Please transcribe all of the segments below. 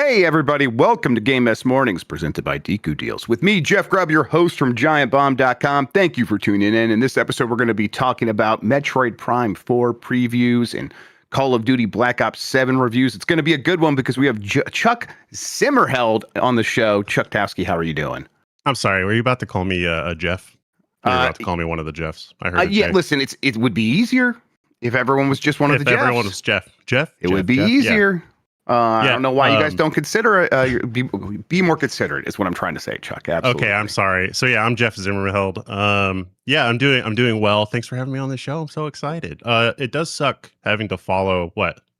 Hey, everybody. Welcome to Game Mess Mornings, presented by Deku Deals. With me, Jeff Grubb, your host from giantbomb.com. Thank you for tuning in. In this episode, we're going to be talking about Metroid Prime 4 previews and Call of Duty Black Ops 7 reviews. It's going to be a good one because we have Chuck Zimmerheld on the show. Chuck Towski, how are you doing? I'm sorry. Were you about to call me a Jeff? You were about to call me one of the Jeffs. I heard. Yeah, listen, it would be easier if everyone was just one of the Jeffs. If everyone was Jeff. It would be easier. Yeah. I don't know why you guys don't consider it. Be more considerate is what I'm trying to say, Chuck. Absolutely. Okay, I'm sorry. So yeah, I'm Jeff Zimmerheld. I'm doing well. Thanks for having me on the show. I'm so excited. It does suck having to follow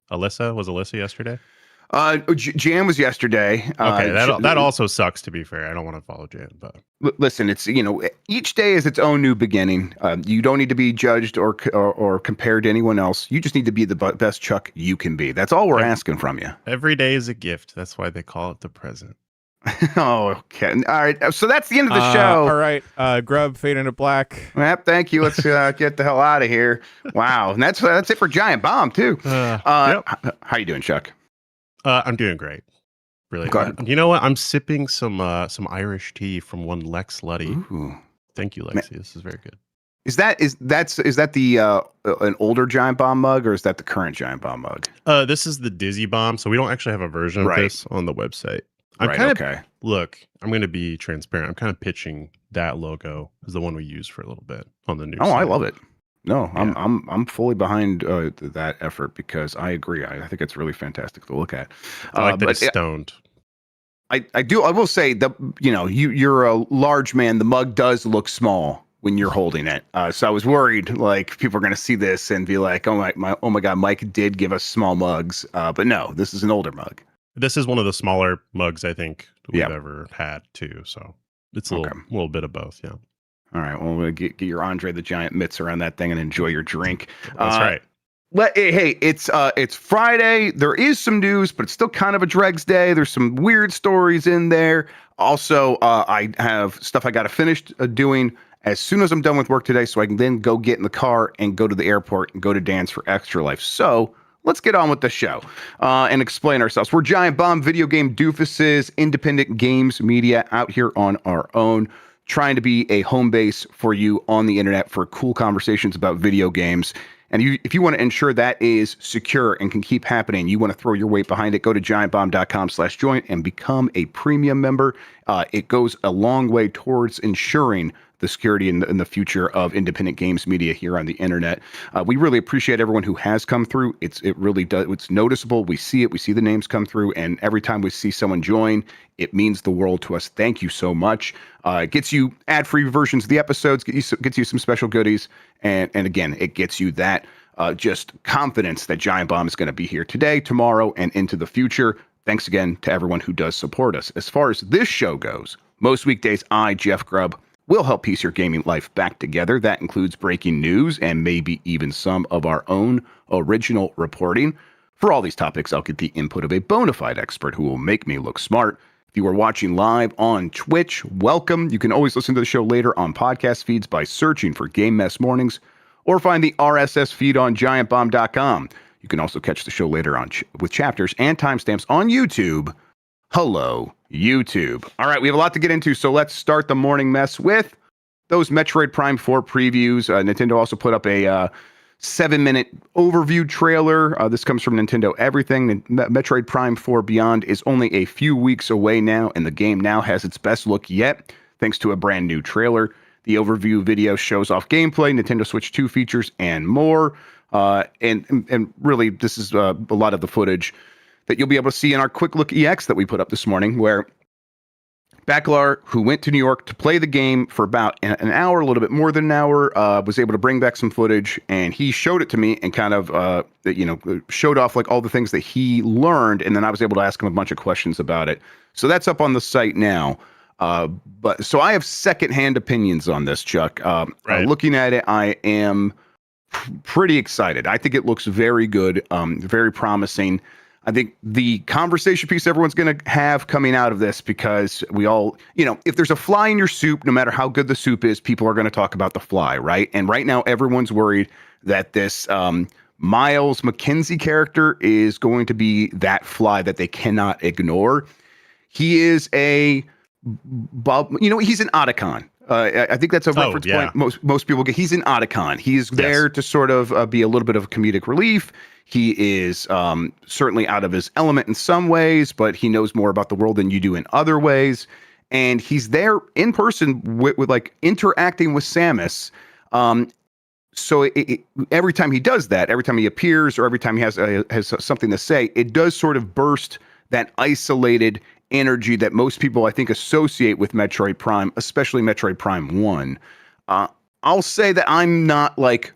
Alyssa. Was Alyssa yesterday? Jan was yesterday. Okay, that also sucks, to be fair. I don't want to follow Jan, but listen, it's each day is its own new beginning. You don't need to be judged or compared to anyone else. You just need to be the best Chuck you can be. That's all we're asking from you. Every day is a gift. That's why they call it the present. Oh, okay. All right. So that's the end of the show. All right. Grubb, fade into black. Yep. Thank you. Let's get the hell out of here. Wow. And that's it for Giant Bomb too. Yep. How you doing, Chuck? I'm doing great. Really. You know what? I'm sipping some Irish tea from one Lex Luddy. Ooh. Thank you, Lexi. This is very good. Is that the an older Giant Bomb mug, or is that the current Giant Bomb mug? This is the Dizzy Bomb, so we don't actually have a version of this on the website. Look, I'm going to be transparent. I'm kind of pitching that logo as the one we use for a little bit on the new site. I love it. No, yeah. I'm fully behind that effort because I agree. I think it's really fantastic to look at. I like that it's stoned. I do. I will say that you're a large man. The mug does look small when you're holding it. So I was worried like people are going to see this and be like, oh my God, Mike did give us small mugs. But no, this is an older mug. This is one of the smaller mugs I think we've ever had too. So it's a little bit of both. Yeah. All right, well, we'll get your Andre the Giant mitts around that thing and enjoy your drink. That's right. Hey, it's Friday. There is some news, but it's still kind of a dregs day. There's some weird stories in there. Also, I have stuff I got to finish doing as soon as I'm done with work today, so I can then go get in the car and go to the airport and go to Dan's for Extra Life. So let's get on with the show and explain ourselves. We're Giant Bomb video game doofuses, independent games media out here on our own, trying to be a home base for you on the internet for cool conversations about video games. And if you want to ensure that is secure and can keep happening, you want to throw your weight behind it, go to giantbomb.com/join and become a premium member. It goes a long way towards ensuring the security in the future of independent games media here on the internet. We really appreciate everyone who has come through. It really does. It's noticeable. We see it. We see the names come through. And every time we see someone join, it means the world to us. Thank you so much. It gets you ad-free versions of the episodes, gets you some special goodies. And again, it gets you that just confidence that Giant Bomb is going to be here today, tomorrow, and into the future. Thanks again to everyone who does support us. As far as this show goes, most weekdays, I, Jeff Grubb, will help piece your gaming life back together. That includes breaking news and maybe even some of our own original reporting. For all these topics, I'll get the input of a bona fide expert who will make me look smart. If you are watching live on Twitch, welcome. You can always listen to the show later on podcast feeds by searching for Game Mess Mornings or find the RSS feed on giantbomb.com. You can also catch the show later on with chapters and timestamps on YouTube. Hello, YouTube. All right, we have a lot to get into, so let's start the morning mess with those Metroid Prime 4 previews. Nintendo also put up a 7-minute overview trailer. This comes from Nintendo Everything. Metroid Prime 4 Beyond is only a few weeks away now, and the game now has its best look yet, thanks to a brand new trailer. The overview video shows off gameplay, Nintendo Switch 2 features, and more. And really, this is a lot of the footage that you'll be able to see in our Quick Look EX that we put up this morning, where Bacalar, who went to New York to play the game for about an hour, a little bit more than an hour, was able to bring back some footage, and he showed it to me and kind of, showed off like all the things that he learned, and then I was able to ask him a bunch of questions about it. So that's up on the site now. So I have secondhand opinions on this, Chuck. Looking at it, I am pretty excited. I think it looks very good, very promising. I think the conversation piece everyone's going to have coming out of this, because we all, if there's a fly in your soup, no matter how good the soup is, people are going to talk about the fly, right? And right now, everyone's worried that this Miles McKenzie character is going to be that fly that they cannot ignore. He is a he's an Otacon. I think that's a reference point most people get. He's an Otacon. He's there to sort of be a little bit of comedic relief. He is certainly out of his element in some ways, but he knows more about the world than you do in other ways. And he's there in person with like interacting with Samus. So every time he does that, every time he appears or every time he has something to say, it does sort of burst that isolated energy that most people, I think, associate with Metroid Prime, especially Metroid Prime 1. I'll say that I'm not like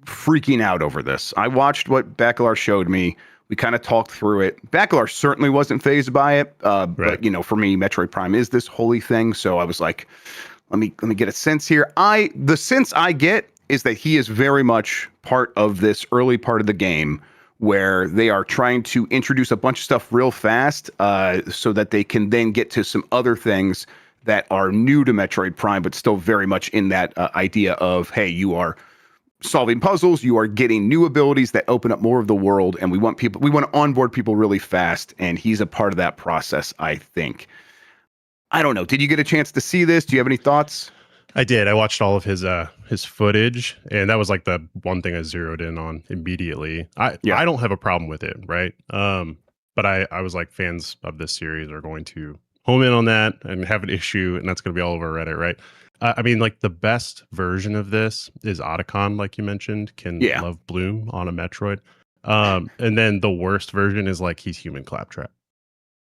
freaking out over this. I watched what Bacalar showed me. We kind of talked through it. Bacalar certainly wasn't fazed by it. But, for me, Metroid Prime is this holy thing. So I was like, let me get a sense here. The sense I get is that he is very much part of this early part of the game where they are trying to introduce a bunch of stuff real fast so that they can then get to some other things that are new to Metroid Prime, but still very much in that idea of, hey, you are solving puzzles, you are getting new abilities that open up more of the world, and we want to onboard people really fast, and he's a part of that process, I think. I don't know. Did you get a chance to see this? Do you have any thoughts? I did. I watched all of his footage, and that was like the one thing I zeroed in on immediately. I don't have a problem with it, right? But I was like, fans of this series are going to home in on that and have an issue, and that's going to be all over Reddit, right? I mean, like the best version of this is Otacon, like you mentioned, can love Bloom on a Metroid. And then the worst version is like he's human Claptrap,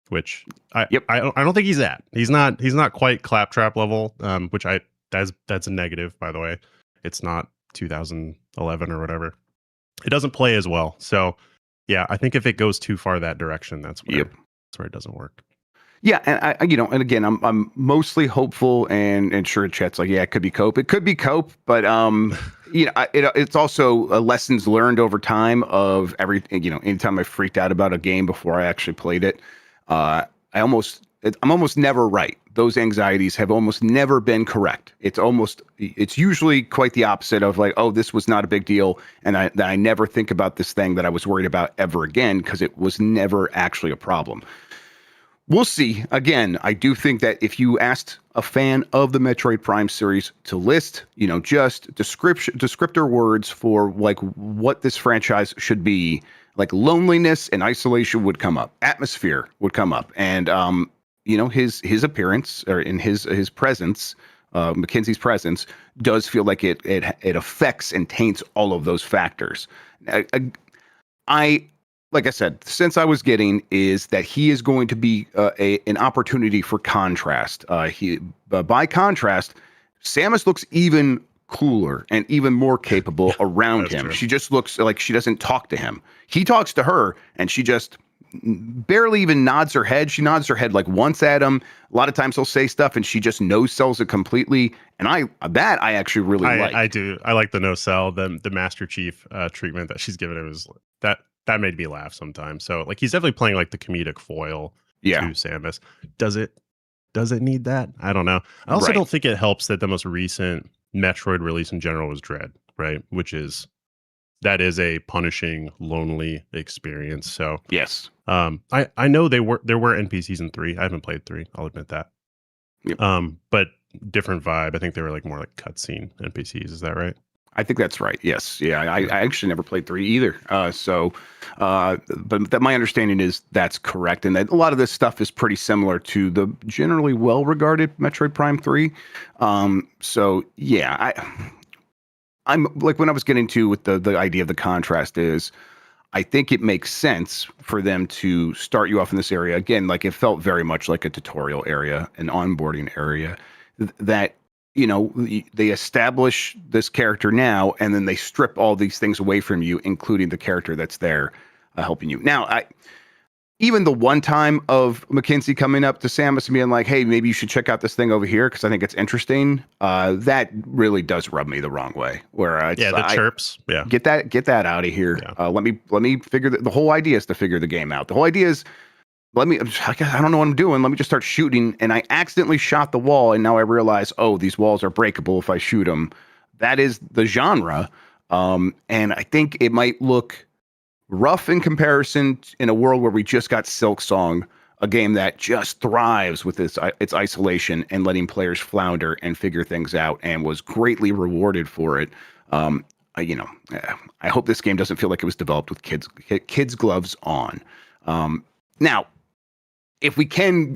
which I don't think he's at. He's not quite Claptrap level, which that's a negative, by the way. It's not 2011 or whatever. It doesn't play as well. So yeah, I think if it goes too far that direction, that's where it doesn't work. Yeah, and and again, I'm mostly hopeful, and sure, chat's like, yeah, it could be cope. It could be cope, but it's also lessons learned over time of everything. Anytime I freaked out about a game before I actually played it, I'm almost never right. Those anxieties have almost never been correct. It's usually quite the opposite of like, oh, this was not a big deal, and I never think about this thing that I was worried about ever again because it was never actually a problem. We'll see. Again, I do think that if you asked a fan of the Metroid Prime series to list, just descriptor words for like what this franchise should be, like loneliness and isolation would come up, atmosphere would come up, and his appearance or in his presence, Mackenzie's presence does feel like it affects and taints all of those factors. Like I said, the sense I was getting is that he is going to be an opportunity for contrast. By contrast, Samus looks even cooler and even more capable around him. True. She just looks like she doesn't talk to him. He talks to her, and she just barely even nods her head. She nods her head like once at him. A lot of times he'll say stuff, and she just no-sells it completely. And I actually really like. I do. I like the no-sell, the Master Chief treatment that she's given him is that made me laugh sometimes. So like he's definitely playing like the comedic foil to Samus. Does it need that? I don't know. I also don't think it helps that the most recent Metroid release in general was Dread, right? That is a punishing, lonely experience. So yes. I know there were NPCs in 3. I haven't played 3. I'll admit that. Yep. But different vibe. I think they were like more like cutscene NPCs. Is that right? I think that's right. Yes. Yeah. I actually never played 3 either. But my understanding is that's correct. And that a lot of this stuff is pretty similar to the generally well-regarded Metroid Prime 3. So yeah, I'm like when I was getting to with the idea of the contrast is I think it makes sense for them to start you off in this area. Again, like it felt very much like a tutorial area, an onboarding area that, they establish this character now, and then they strip all these things away from you, including the character that's there helping you. Now, even the one time of Mackenzie coming up to Samus and being like, hey, maybe you should check out this thing over here because I think it's interesting. That really does rub me the wrong way. Where the chirps. Yeah. Get that out of here. Yeah. Let me figure the whole idea is to figure the game out. The whole idea is I don't know what I'm doing. Let me just start shooting. And I accidentally shot the wall. And now I realize, oh, these walls are breakable if I shoot them. That is the genre. And I think it might look rough in comparison in a world where we just got Silk Song, a game that just thrives with its isolation and letting players flounder and figure things out, and was greatly rewarded for it. I hope this game doesn't feel like it was developed with kids gloves on. Now, if we can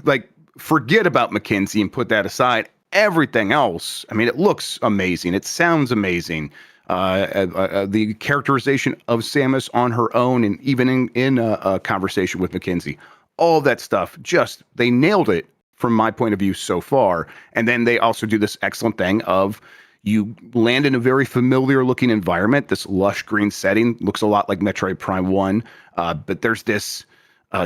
forget about McKinsey and put that aside, everything else, I mean, it looks amazing. It sounds amazing. The characterization of Samus on her own, and even in a conversation with McKinsey, all of that stuff, they nailed it from my point of view so far. And then they also do this excellent thing of you land in a very familiar looking environment. This lush green setting looks a lot like Metroid Prime 1, but there's this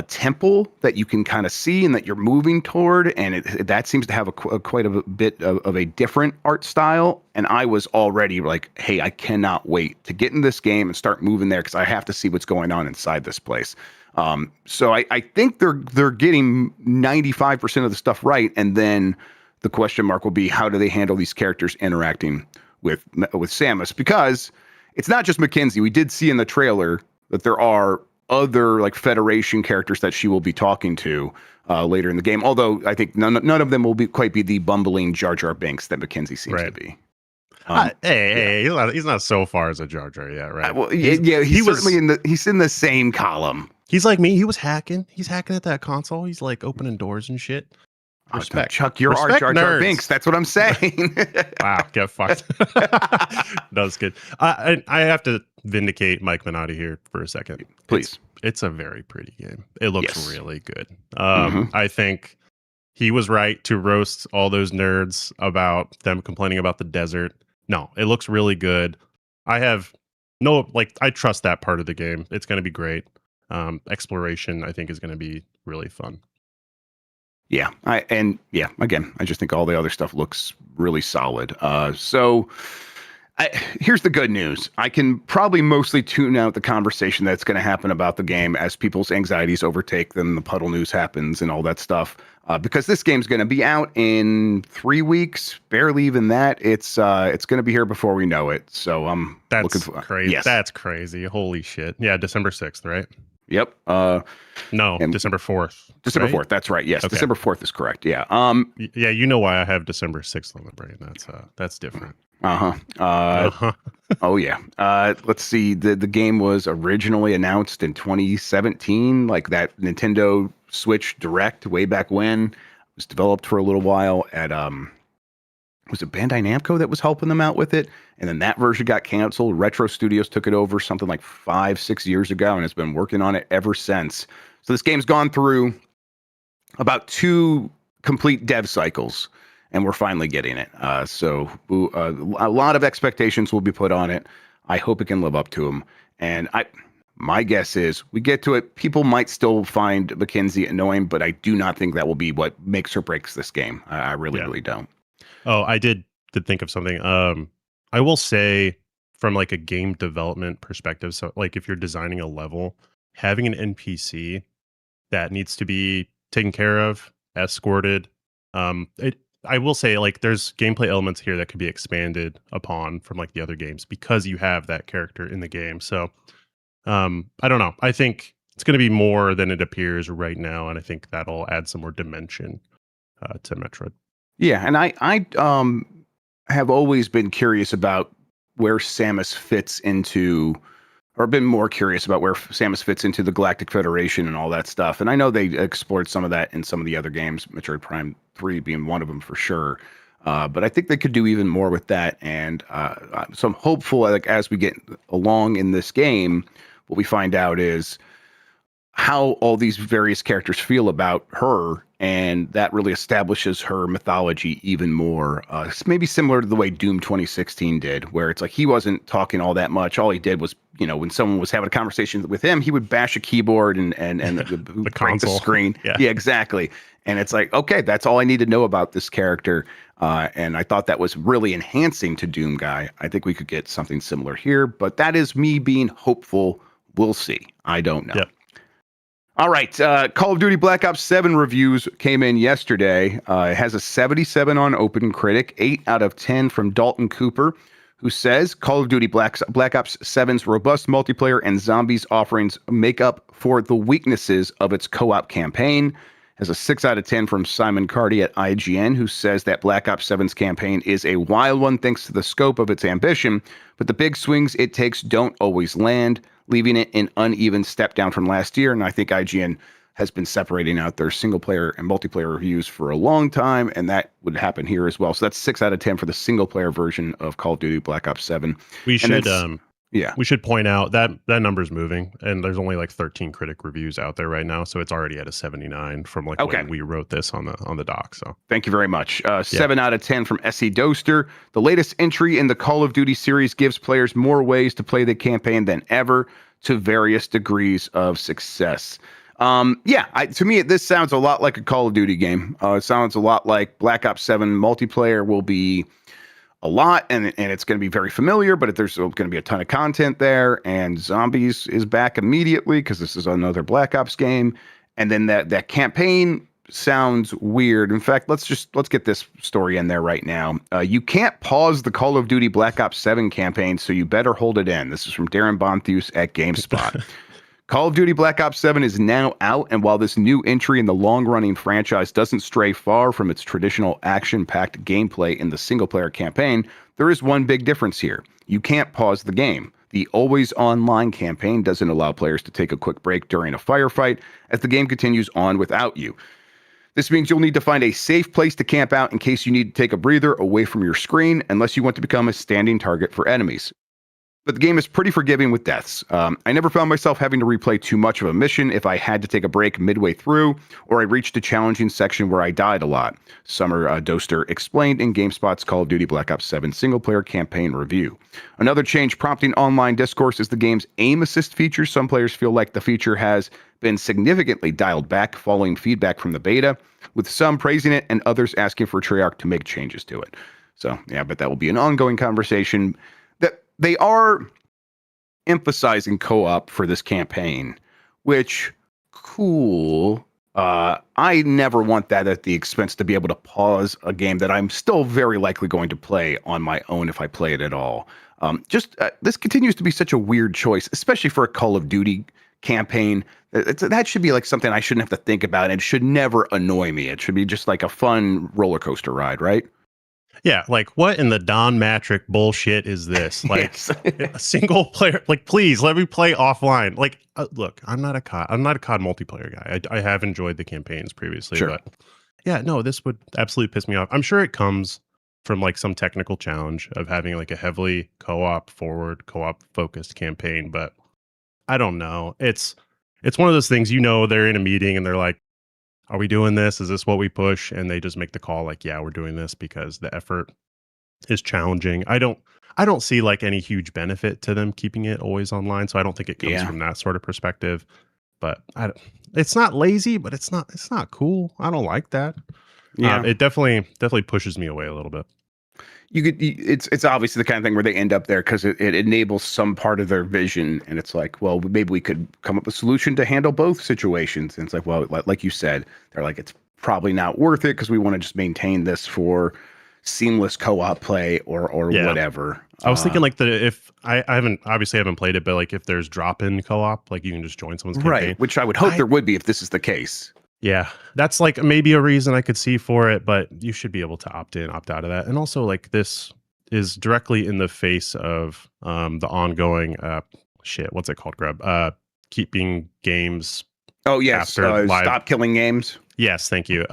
temple that you can kind of see and that you're moving toward, and that seems to have quite a bit of a different art style. And I was already like, hey, I cannot wait to get in this game and start moving there, because I have to see what's going on inside this place. So I think they're getting 95% of the stuff right, and then the question mark will be, how do they handle these characters interacting with Samus? Because it's not just McKinsey. We did see in the trailer that there are other Federation characters that she will be talking to later in the game. Although I think none of them will quite be the bumbling Jar Jar Binks that McKinsey seems to be. Hey, he's not so far as a Jar Jar yet, right? Well, he's certainly he's in the same column. He's like me. He was hacking. He's hacking at that console. He's opening doors and shit. Respect. Chuck, you're our Jar Jar Binks. That's what I'm saying. Wow, get fucked. That's good. I have to vindicate Mike Minotti here for a second. Please. It's a very pretty game. It looks really good. I think he was right to roast all those nerds about them complaining about the desert. No, it looks really good. I trust that part of the game. It's going to be great. Exploration, I think, is going to be really fun. Yeah, again, I just think all the other stuff looks really solid. Here's the good news. I can probably mostly tune out the conversation that's going to happen about the game as people's anxieties overtake them, the puddle news happens and all that stuff, because this game's going to be out in 3 weeks, barely even that. It's going to be here before we know it. So that's looking for crazy. Yes. That's crazy. Holy shit. Yeah, December 6th, right? Yep. No, December 4th. December right? 4th. That's right. Yes, okay. December 4th is correct. Yeah. Yeah, you know why I have December 6th on the brain. That's different. Oh yeah. Let's see. The game was originally announced in 2017, like that Nintendo Switch Direct way back when. It was developed for a little while at was it Bandai Namco that was helping them out with it? And then that version got canceled. Retro Studios took it over something like 5-6 years ago and has been working on it ever since. So this game's gone through about 2 complete dev cycles, and we're finally getting it. So a lot of expectations will be put on it. I hope it can live up to them. And my guess is we get to it, people might still find McKinsey annoying, but I do not think that will be what makes or breaks this game. I really don't. Oh, I did think of something. I will say, from a game development perspective, so if you're designing a level, having an NPC that needs to be taken care of, escorted, I will say there's gameplay elements here that could be expanded upon from the other games because you have that character in the game. So I don't know. I think it's going to be more than it appears right now, and I think that'll add some more dimension to Metroid. Yeah, and I have always been curious about where Samus fits into, or been more curious about where Samus fits into the Galactic Federation and all that stuff. And I know they explored some of that in some of the other games, Metroid Prime 3 being one of them for sure. But I think they could do even more with that. And so I'm hopeful, as we get along in this game, what we find out is how all these various characters feel about her, and that really establishes her mythology even more. It's maybe similar to the way Doom 2016 did, where it's he wasn't talking all that much. All he did was, when someone was having a conversation with him, he would bash a keyboard and the break console. the screen. Yeah, exactly. And it's okay, that's all I need to know about this character. And I thought that was really enhancing to Doom Guy. I think we could get something similar here, but that is me being hopeful. We'll see. I don't know. Yep. All right, Call of Duty Black Ops 7 reviews came in yesterday. It has a 77 on OpenCritic, 8 out of 10 from Dalton Cooper, who says Call of Duty Black Ops 7's robust multiplayer and zombies offerings make up for the weaknesses of its co-op campaign. Has a 6 out of 10 from Simon Cardy at IGN, who says that Black Ops 7's campaign is a wild one thanks to the scope of its ambition, but the big swings it takes don't always land, leaving it an uneven step down from last year. And I think IGN has been separating out their single player and multiplayer reviews for a long time, and that would happen here as well. So that's 6 out of 10 for the single player version of Call of Duty Black Ops 7. We should we should point out that that number's moving, and there's only like 13 critic reviews out there right now, so it's already at a 79 from like when we wrote this on the doc. So thank you very much. 7 out of 10 from SE Doster. The latest entry in the Call of Duty series gives players more ways to play the campaign than ever, to various degrees of success. To me, this sounds a lot like a Call of Duty game. It sounds a lot like Black Ops 7 multiplayer will be a lot, and it's going to be very familiar, but there's going to be a ton of content there, and Zombies is back immediately because this is another Black Ops game, and then that campaign sounds weird. In fact, let's get this story in there right now. You can't pause the Call of Duty Black Ops 7 campaign, so you better hold it in. This is from Darren Bonthus at GameSpot. Call of Duty Black Ops 7 is now out, and while this new entry in the long-running franchise doesn't stray far from its traditional action-packed gameplay in the single-player campaign, there is one big difference here. You can't pause the game. The always online campaign doesn't allow players to take a quick break during a firefight, as the game continues on without you. This means you'll need to find a safe place to camp out in case you need to take a breather away from your screen, unless you want to become a standing target for enemies. But the game is pretty forgiving with deaths. I never found myself having to replay too much of a mission if I had to take a break midway through, or I reached a challenging section where I died a lot, Summer Doster explained in GameSpot's Call of Duty Black Ops 7 single-player campaign review. Another change prompting online discourse is the game's aim assist feature. Some players feel like the feature has been significantly dialed back following feedback from the beta, with some praising it and others asking for Treyarch to make changes to it. So, yeah, but that will be an ongoing conversation. They are emphasizing co-op for this campaign, which, cool. I never want that at the expense to be able to pause a game that I'm still very likely going to play on my own if I play it at all. This continues to be such a weird choice, especially for a Call of Duty campaign. That should be like something I shouldn't have to think about, and it should never annoy me. It should be just like a fun roller coaster ride, right? Yeah, like what in the Don Matrick bullshit is this? Like a single player, like please let me play offline. Like look, I'm not a COD multiplayer guy. I have enjoyed the campaigns previously, sure. But yeah, no, this would absolutely piss me off. I'm sure it comes from like some technical challenge of having like a heavily co-op focused campaign, but I don't know. It's one of those things, they're in a meeting and they're like, are we doing this? Is this what we push? And they just make the call like, yeah, we're doing this because the effort is challenging. I don't see like any huge benefit to them keeping it always online. So I don't think it comes from that sort of perspective. But it's not lazy, but it's not cool. I don't like that. Yeah, it definitely pushes me away a little bit. It's obviously the kind of thing where they end up there because it enables some part of their vision, and it's like, well, maybe we could come up with a solution to handle both situations. And it's like, well, like you said, they're like, it's probably not worth it because we want to just maintain this for seamless co-op play or whatever. I was thinking like if I haven't played it, but like if there's drop-in co-op, like you can just join someone's campaign. Right, which I would hope there would be if this is the case. Yeah, that's like maybe a reason I could see for it, but you should be able to opt in, opt out of that. And also like this is directly in the face of the ongoing what's it called, Grubb? Keeping games. Oh yes, stop killing games. Yes, thank you.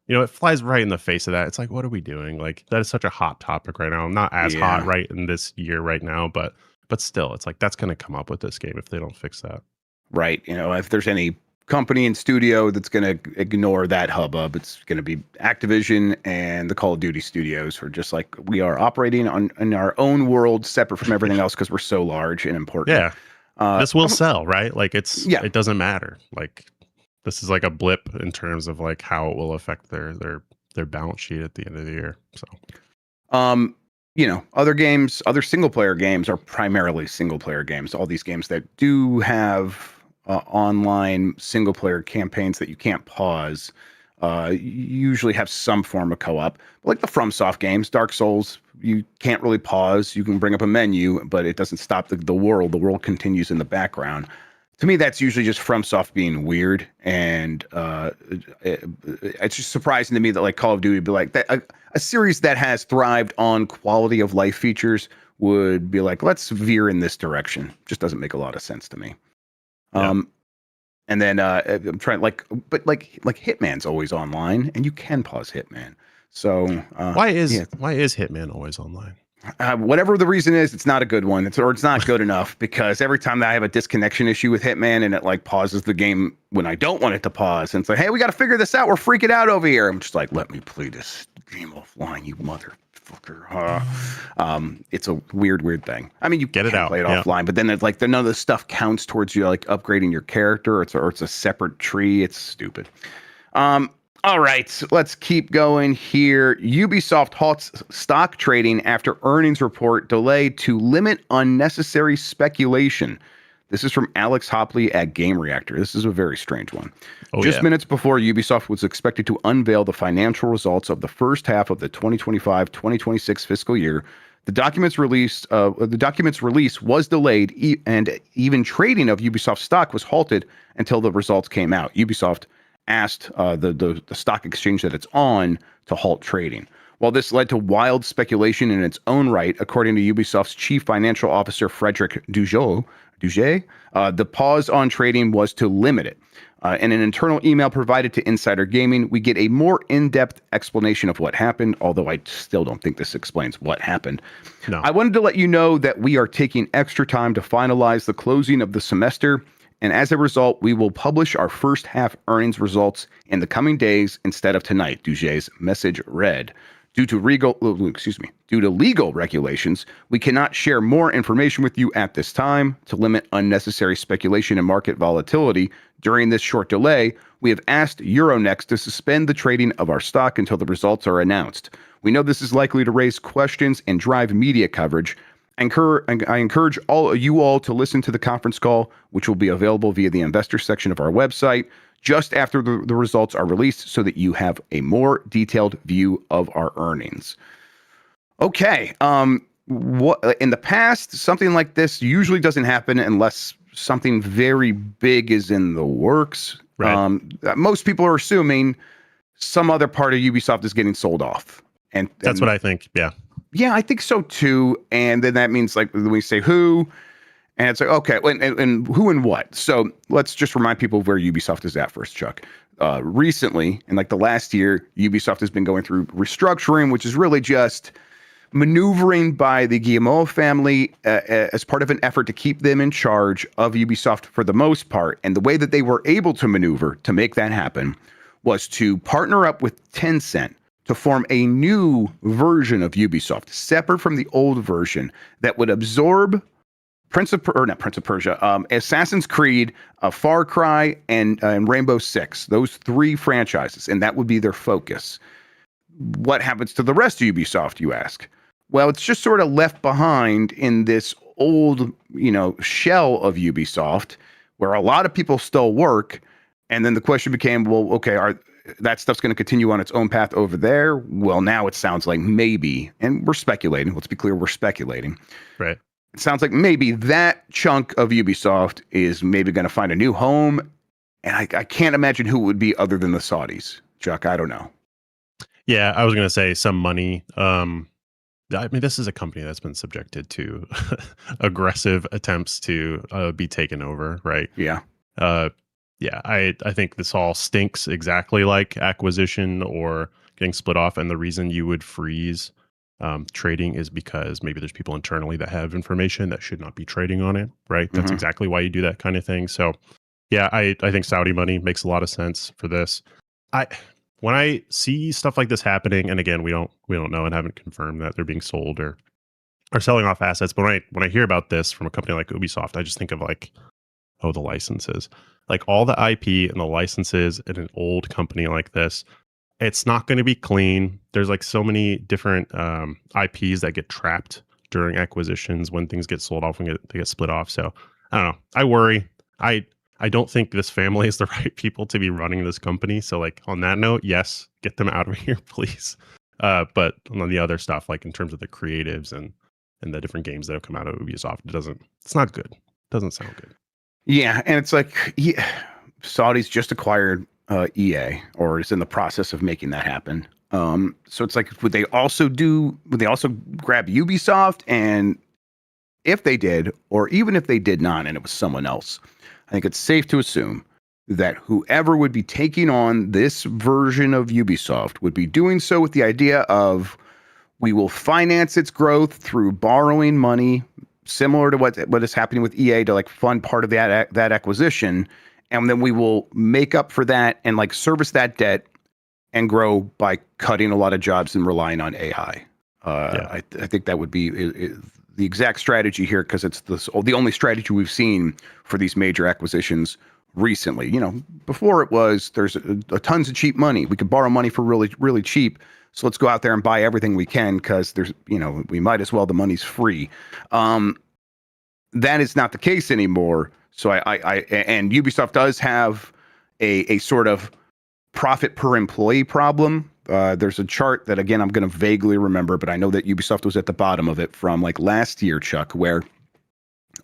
It flies right in the face of that. It's like, what are we doing? Like that is such a hot topic right now. Not as hot right in this year right now, but still, it's like that's going to come up with this game if they don't fix that. Right. If there's any company and studio that's going to ignore that hubbub, it's going to be Activision and the Call of Duty studios, are just like, we are operating in our own world separate from everything else because we're so large and important. Yeah. This will sell, right? Like it doesn't matter. Like this is like a blip in terms of like how it will affect their balance sheet at the end of the year. So, other single player games are primarily single player games. All these games that do have online single player campaigns that you can't pause. usually have some form of co-op. Like the FromSoft games, Dark Souls, you can't really pause. You can bring up a menu, but it doesn't stop the world. The world continues in the background. To me, that's usually just FromSoft being weird, and it's just surprising to me that like Call of Duty would be like that. A series that has thrived on quality of life features would be like, let's veer in this direction. Just doesn't make a lot of sense to me. Yeah. And then I'm trying but Hitman's always online, and you can pause Hitman. So why is Hitman always online? Whatever the reason is, it's not a good one. It's not good enough, because every time that I have a disconnection issue with Hitman and it like pauses the game when I don't want it to pause, and it's like, hey, we got to figure this out. We're freaking out over here. I'm just like, let me play this game offline, you motherfucker. It's a weird thing. I mean, you get it out, play it offline, but then it's like none of the stuff counts towards you like upgrading your character. It's a separate tree. It's stupid. All right, let's keep going here. Ubisoft halts stock trading after earnings report delayed to limit unnecessary speculation. This is from Alex Hopley at Game Reactor. This is a very strange one. Just minutes before Ubisoft was expected to unveil the financial results of the first half of the 2025-2026 fiscal year, the documents release was delayed, and even trading of Ubisoft stock was halted until the results came out. Ubisoft asked the stock exchange that it's on to halt trading. While this led to wild speculation in its own right, according to Ubisoft's chief financial officer, Frederic Duguet, the pause on trading was to limit it. In an internal email provided to Insider Gaming, we get a more in-depth explanation of what happened, although I still don't think this explains what happened. No. I wanted to let you know that we are taking extra time to finalize the closing of the semester, and as a result, we will publish our first half earnings results in the coming days instead of tonight, Duguet's message read. Due to legal regulations, we cannot share more information with you at this time. To limit unnecessary speculation and market volatility during this short delay, we have asked Euronext to suspend the trading of our stock until the results are announced. We know this is likely to raise questions and drive media coverage. I encourage you all to listen to the conference call, which will be available via the investor section of our website just after the results are released, so that you have a more detailed view of our earnings. Okay. What in the past, something like this usually doesn't happen unless something very big is in the works. Right. Most people are assuming some other part of Ubisoft is getting sold off. And that's what I think. Yeah. Yeah, I think so too. And then that means like when we say who, and it's like, okay, and who and what. So let's just remind people of where Ubisoft is at first, Chuck. Recently, in like the last year, Ubisoft has been going through restructuring, which is really just maneuvering by the Guillemot family as part of an effort to keep them in charge of Ubisoft for the most part. And the way that they were able to maneuver to make that happen was to partner up with Tencent to form a new version of Ubisoft, separate from the old version, that would absorb Assassin's Creed, Far Cry, and Rainbow Six, those three franchises, and that would be their focus. What happens to the rest of Ubisoft, you ask? Well, it's just sort of left behind in this old, shell of Ubisoft, where a lot of people still work, and then the question became, well, okay, that stuff's going to continue on its own path over there? Well, now it sounds like maybe, and we're speculating. Let's be clear, we're speculating. Right. It sounds like maybe that chunk of Ubisoft is maybe going to find a new home. And I can't imagine who it would be other than the Saudis. Chuck, I don't know. Yeah, I was going to say some money. I mean, this is a company that's been subjected to aggressive attempts to be taken over, right? Yeah. Yeah, I think this all stinks exactly like acquisition or getting split off. And the reason you would freeze trading is because maybe there's people internally that have information that should not be trading on it, right? That's exactly why you do that kind of thing. So yeah, I think Saudi money makes a lot of sense for this. When I see stuff like this happening, and again, we don't know and haven't confirmed that they're being sold or selling off assets, but when I hear about this from a company like Ubisoft, I just think of like, oh, the licenses. Like all the IP and the licenses in an old company like this, it's not going to be clean. There's like so many different IPs that get trapped during acquisitions when things get sold off and they get split off. So I don't know. I worry. I I don't think this family is the right people to be running this company. So like on that note, yes, get them out of here, please. But on the other stuff, like in terms of the creatives and the different games that have come out of Ubisoft, it's not good. It doesn't sound good. Yeah, and it's like Saudi's just acquired EA, or is in the process of making that happen. So it's like, would they also grab Ubisoft? And if they did, or even if they did not, and it was someone else, I think it's safe to assume that whoever would be taking on this version of Ubisoft would be doing so with the idea of, we will finance its growth through borrowing money, similar to what is happening with EA, to like fund part of that acquisition, and then we will make up for that and like service that debt and grow by cutting a lot of jobs and relying on AI. I think that would be the exact strategy here, because it's the only strategy we've seen for these major acquisitions recently. You know, before it was, there's tons of cheap money. We could borrow money for really, really cheap. So let's go out there and buy everything we can, because we might as well, the money's free. That is not the case anymore. So and Ubisoft does have a sort of profit per employee problem. There's a chart that, again, I'm going to vaguely remember, but I know that Ubisoft was at the bottom of it from like last year, Chuck, where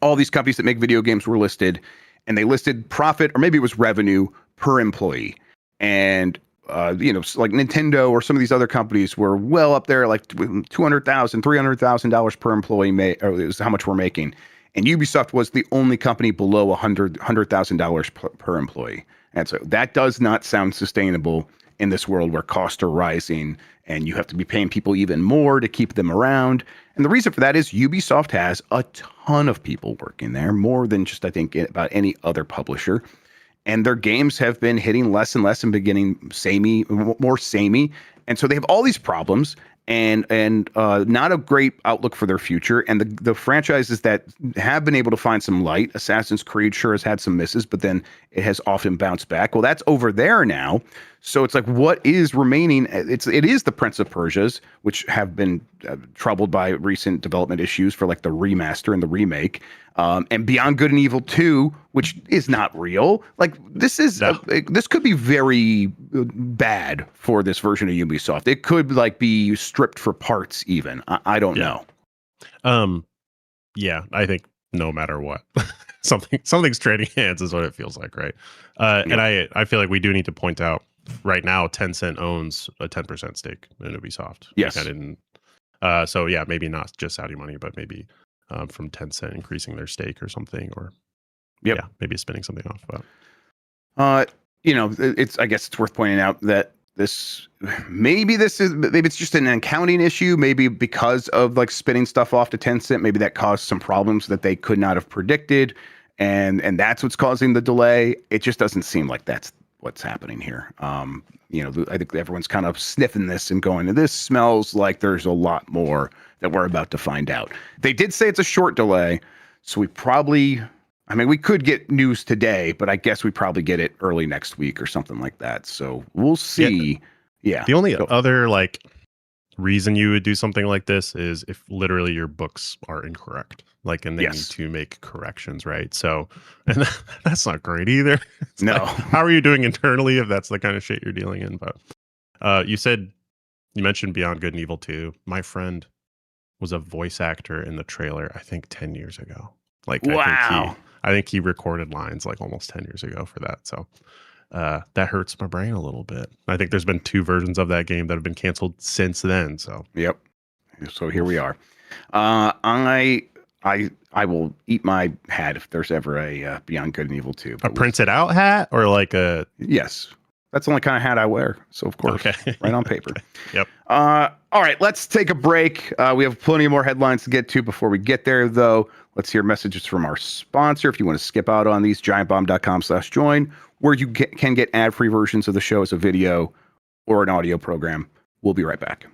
all these companies that make video games were listed, and they listed profit, or maybe it was revenue per employee. And like Nintendo or some of these other companies were well up there, like $200,000, $300,000 per employee, or it was how much we're making. And Ubisoft was the only company below $100,000 per employee. And so that does not sound sustainable in this world where costs are rising and you have to be paying people even more to keep them around. And the reason for that is Ubisoft has a ton of people working there, more than just, I think, about any other publisher. And their games have been hitting less and less and beginning more samey. And so they have all these problems and not a great outlook for their future. And the franchises that have been able to find some light, Assassin's Creed sure has had some misses, but then it has often bounced back. Well, that's over there now. So it's like, what is remaining? It is the Prince of Persias, which have been troubled by recent development issues for like the remaster and the remake, and Beyond Good and Evil 2, which is not real. Like this could be very bad for this version of Ubisoft. It could like be stripped for parts even. I don't know. Yeah, I think no matter what, something's trading hands is what it feels like, right? And I feel like we do need to point out, right now, Tencent owns a 10% stake in Ubisoft. Yes. So yeah, maybe not just Saudi money, but maybe from Tencent increasing their stake or something, or maybe spinning something off. But I guess it's worth pointing out that maybe it's just an accounting issue. Maybe because of like spinning stuff off to Tencent, maybe that caused some problems that they could not have predicted, and that's what's causing the delay. It just doesn't seem like that's what's happening here. I think everyone's kind of sniffing this and going, this smells like there's a lot more that we're about to find out. They did say it's a short delay, so we could get news today, but I guess we probably get it early next week or something like that. So we'll see. Yeah. The only other like reason you would do something like this is if literally your books are incorrect, like, and they need to make corrections, right? So, and that's not great either. No. Like, how are you doing internally if that's the kind of shit you're dealing in? But you mentioned Beyond Good and Evil 2. My friend was a voice actor in the trailer, I think 10 years ago. Like, wow. I think he recorded lines like almost 10 years ago for that. So that hurts my brain a little bit. I think there's been 2 versions of that game that have been canceled since then. So yep. So here we are. I will eat my hat if there's ever a Beyond Good and Evil 2. A printed out hat, or like a... Yes. That's the only kind of hat I wear. So, of course, right on paper. Yep. All right, let's take a break. We have plenty more headlines to get to before we get there, though. Let's hear messages from our sponsor. If you want to skip out on these, giantbomb.com/join, where you can get ad-free versions of the show as a video or an audio program. We'll be right back.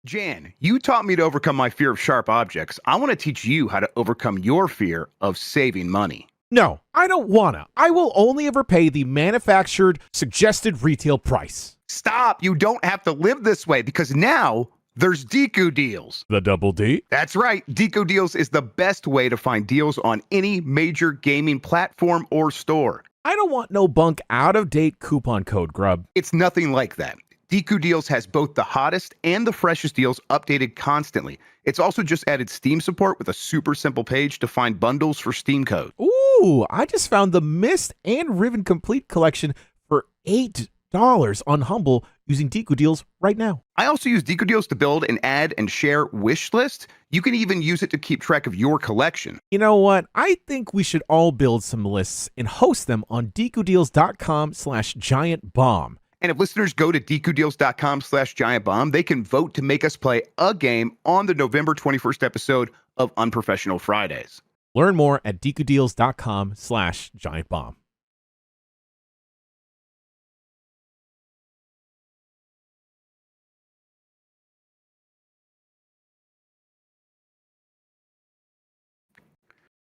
Jan, you taught me to overcome my fear of sharp objects. I want to teach you how to overcome your fear of saving money. No, I don't wanna. I will only ever pay the manufactured suggested retail price. Stop. You don't have to live this way, because now There's Deku Deals. The double D? That's right. Deku Deals is the best way to find deals on any major gaming platform or store. I don't want no bunk out-of-date coupon code, Grubb. It's nothing like that. Deku Deals has both the hottest and the freshest deals updated constantly. It's also just added Steam support with a super simple page to find bundles for Steam code. Ooh, I just found the Mist and Riven Complete collection for $8 on Humble using Deku Deals right now. I also use Deku Deals to build and add and share wish lists. You can even use it to keep track of your collection. You know what? I think we should all build some lists and host them on DekuDeals.com/giantbomb. And if listeners go to DekuDeals.com/giantbomb, they can vote to make us play a game on the November 21st episode of Unprofessional Fridays. Learn more at DekuDeals.com/giantbomb.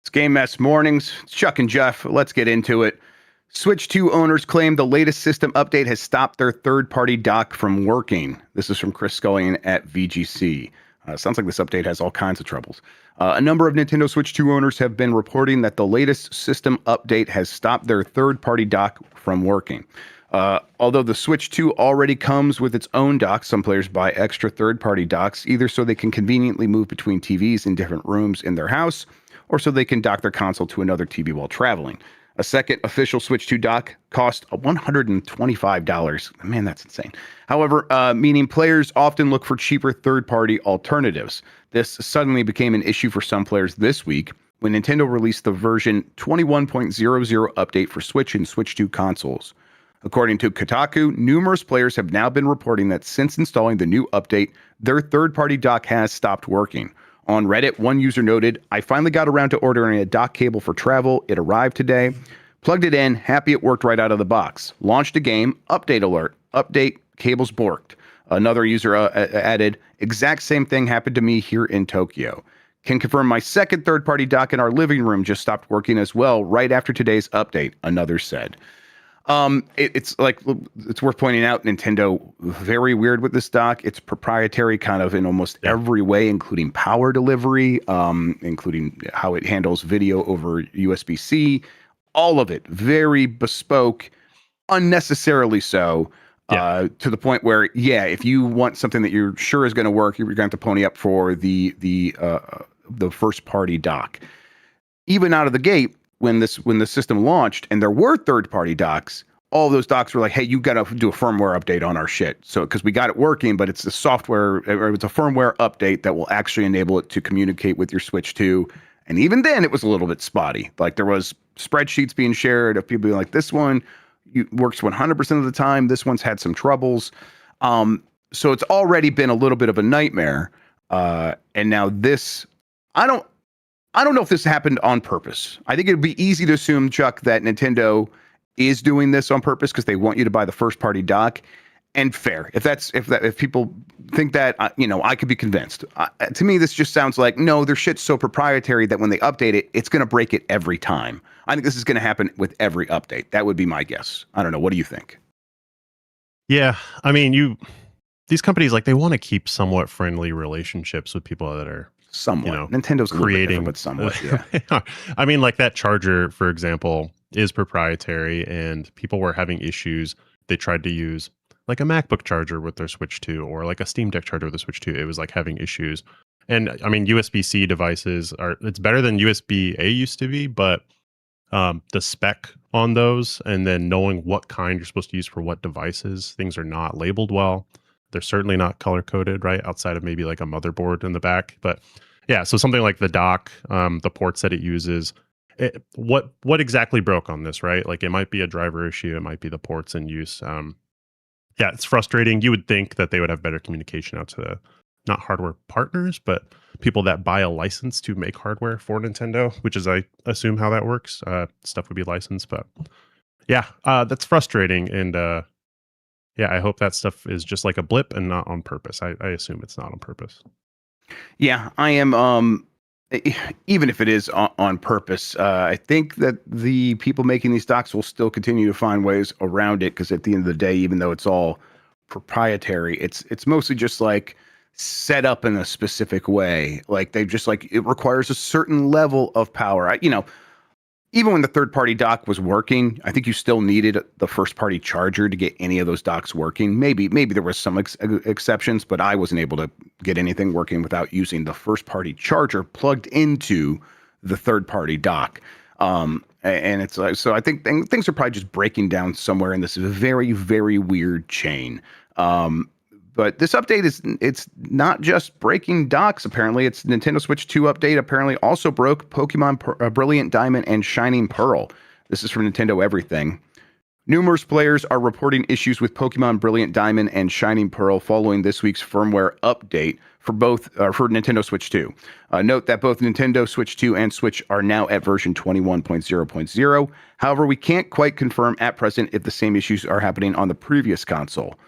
It's Game Mess Mornings. It's Chuck and Jeff. Let's get into it. Switch 2 owners claim the latest system update has stopped their third-party dock from working. This is from Chris Scullion at VGC. Sounds like this update has all kinds of troubles. A number of Nintendo Switch 2 owners have been reporting that the latest system update has stopped their third-party dock from working. Although the Switch 2 already comes with its own dock, some players buy extra third-party docks, either so they can conveniently move between TVs in different rooms in their house, or so they can dock their console to another TV while traveling. A second official Switch 2 dock cost $125. Man, that's insane. However, meaning players often look for cheaper third-party alternatives. This suddenly became an issue for some players this week when Nintendo released the version 21.00 update for Switch and Switch 2 consoles. According to Kotaku, numerous players have now been reporting that since installing the new update, their third-party dock has stopped working. On Reddit, one user noted, "I finally got around to ordering a dock cable for travel. It arrived today. Plugged it in, happy it worked right out of the box. Launched a game, update alert. Update, cables borked." Another user added, "Exact same thing happened to me here in Tokyo. Can confirm my second third-party dock in our living room just stopped working as well right after today's update," another said. It's worth pointing out, Nintendo, very weird with this dock. It's proprietary kind of in almost every way, including power delivery, including how it handles video over USB-C, all of it very bespoke, unnecessarily so, to the point where, if you want something that you're sure is going to work, you're going to have to pony up for the first party dock. Even out of the gate, when the system launched and there were third-party docks, all those docks were like, "Hey, you got to do a firmware update on our shit." So, because we got it working, but it's a software, or it's a firmware update that will actually enable it to communicate with your Switch 2. And even then, it was a little bit spotty. Like, there was spreadsheets being shared of people being like, "This one works 100% of the time. This one's had some troubles." So it's already been a little bit of a nightmare. And now this, I don't know if this happened on purpose. I think it'd be easy to assume, Chuck, that Nintendo is doing this on purpose because they want you to buy the first party dock. And fair. If people think that, I could be convinced. To me, this just sounds like, no, their shit's so proprietary that when they update it, it's going to break it every time. I think this is going to happen with every update. That would be my guess. I don't know. What do you think? Yeah, I mean, these companies, like, they want to keep somewhat friendly relationships with people that are somewhat. Nintendo's creating, but somewhat. Yeah. I mean, like that charger, for example, is proprietary, and people were having issues. They tried to use like a MacBook charger with their Switch 2, or like a Steam Deck charger with the Switch 2. It was like having issues. And I mean, USB-C devices it's better than USB-A used to be, but the spec on those, and then knowing what kind you're supposed to use for what devices, things are not labeled well. They're certainly not color coded, right? Outside of maybe like a motherboard in the back. But yeah, so something like the dock, the ports that it uses, what exactly broke on this, right? Like, it might be a driver issue. It might be the ports in use. Yeah, it's frustrating. You would think that they would have better communication out to not hardware partners, but people that buy a license to make hardware for Nintendo, which is, I assume, how that works. Stuff would be licensed, but yeah, that's frustrating. And yeah, I hope that stuff is just like a blip and not on purpose. I assume it's not on purpose. Yeah, I am. Even if it is on purpose, I think that the people making these docks will still continue to find ways around it, because at the end of the day, even though it's all proprietary, it's mostly just like set up in a specific way. Like they just like it requires a certain level of power. Even when the third-party dock was working, I think you still needed the first-party charger to get any of those docks working. Maybe there was some exceptions, but I wasn't able to get anything working without using the first-party charger plugged into the third-party dock. And it's like, so I think things are probably just breaking down somewhere in this very, very weird chain. But this update it's not just breaking docks, apparently. It's Nintendo Switch 2 update apparently also broke Pokemon Brilliant Diamond and Shining Pearl. This is from Nintendo Everything. Numerous players are reporting issues with Pokemon Brilliant Diamond and Shining Pearl following this week's firmware update for Nintendo Switch 2. Note that both Nintendo Switch 2 and Switch are now at version 21.0.0. However, we can't quite confirm at present if the same issues are happening on the previous console.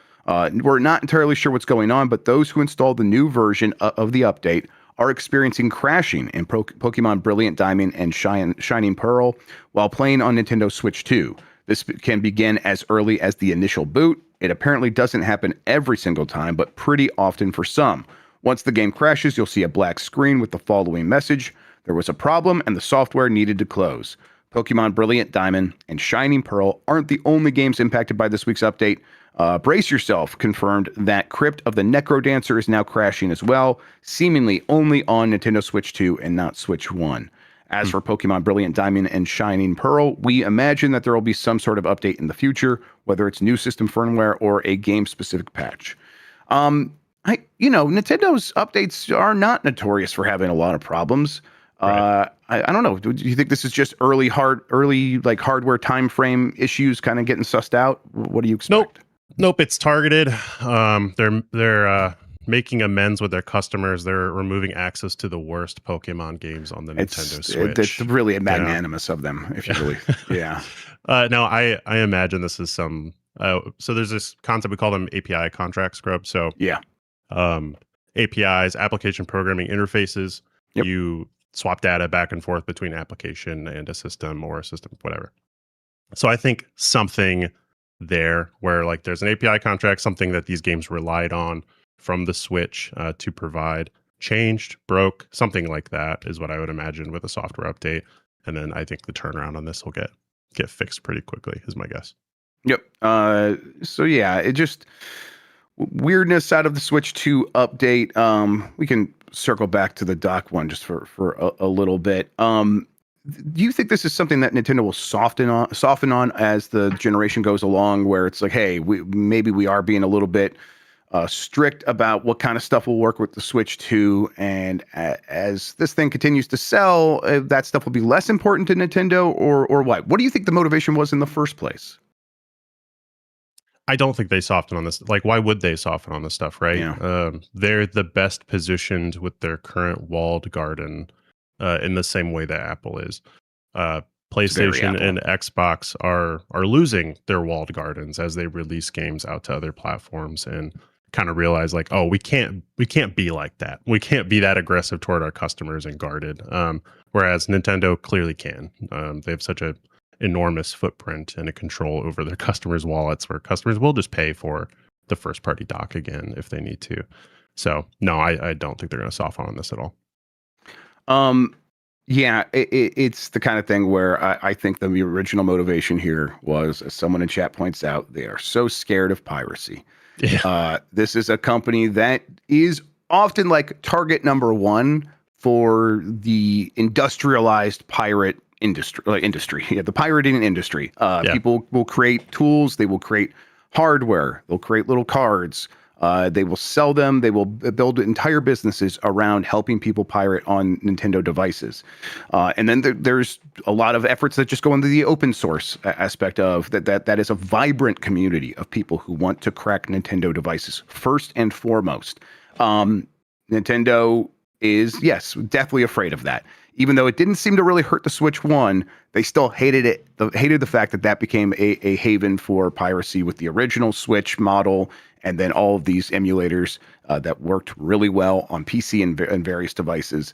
We're not entirely sure what's going on, but those who installed the new version of the update are experiencing crashing in Pokemon Brilliant Diamond and Shining Pearl while playing on Nintendo Switch 2. This can begin as early as the initial boot. It apparently doesn't happen every single time, but pretty often for some. Once the game crashes, you'll see a black screen with the following message: there was a problem and the software needed to close. Pokemon Brilliant Diamond and Shining Pearl aren't the only games impacted by this week's update. Brace Yourself confirmed that Crypt of the Necrodancer is now crashing as well, seemingly only on Nintendo Switch 2 and not Switch 1. As for Pokemon Brilliant Diamond and Shining Pearl, we imagine that there will be some sort of update in the future, whether it's new system firmware or a game-specific patch. Nintendo's updates are not notorious for having a lot of problems. Right. I don't know. Do you think this is just early hardware time frame issues kind of getting sussed out? What do you expect? Nope. It's targeted. They're making amends with their customers. They're removing access to the worst Pokemon games on the Nintendo Switch. It's really magnanimous of them, if you really. Yeah. No, I imagine this is some. So there's this concept we call them API contracts, Grubb. So yeah. APIs, application programming interfaces. Yep. You swap data back and forth between application and a system or a system, whatever. So I think something there where like there's an API contract, something that these games relied on from the Switch to provide, changed, broke, something like that is what I would imagine with a software update. And then I think the turnaround on this will get fixed pretty quickly, is my guess. Yep. So yeah, it just weirdness out of the Switch 2 update. We can circle back to the dock one just for a little bit. Do you think this is something that Nintendo will soften on as the generation goes along, where it's like, hey, we are being a little bit strict about what kind of stuff will work with the Switch 2, and as this thing continues to sell, that stuff will be less important to Nintendo, or what? What do you think the motivation was in the first place? I don't think they soften on this. Like, why would they soften on this stuff, right? Yeah. They're the best positioned with their current walled garden in the same way that Apple is. PlayStation and Xbox are losing their walled gardens as they release games out to other platforms and kind of realize like, oh, we can't be like that. We can't be that aggressive toward our customers and guarded. Whereas Nintendo clearly can. They have such a enormous footprint and a control over their customers' wallets where customers will just pay for the first party dock again if they need to. So no, I don't think they're going to soften on this at all. Yeah, it's the kind of thing where I think the original motivation here was, as someone in chat points out, they are so scared of piracy. Yeah. This is a company that is often like target number one for the industrialized pirate industry. Yeah, the pirating industry. People will create tools. They will create hardware. They'll create little cards. They will sell them. They will build entire businesses around helping people pirate on Nintendo devices. And then there's a lot of efforts that just go into the open source aspect of that is a vibrant community of people who want to crack Nintendo devices first and foremost. Nintendo is, yes, definitely afraid of that. Even though it didn't seem to really hurt the Switch 1, they still hated it. Hated the fact that became a haven for piracy with the original Switch model, and then all of these emulators that worked really well on PC and various devices.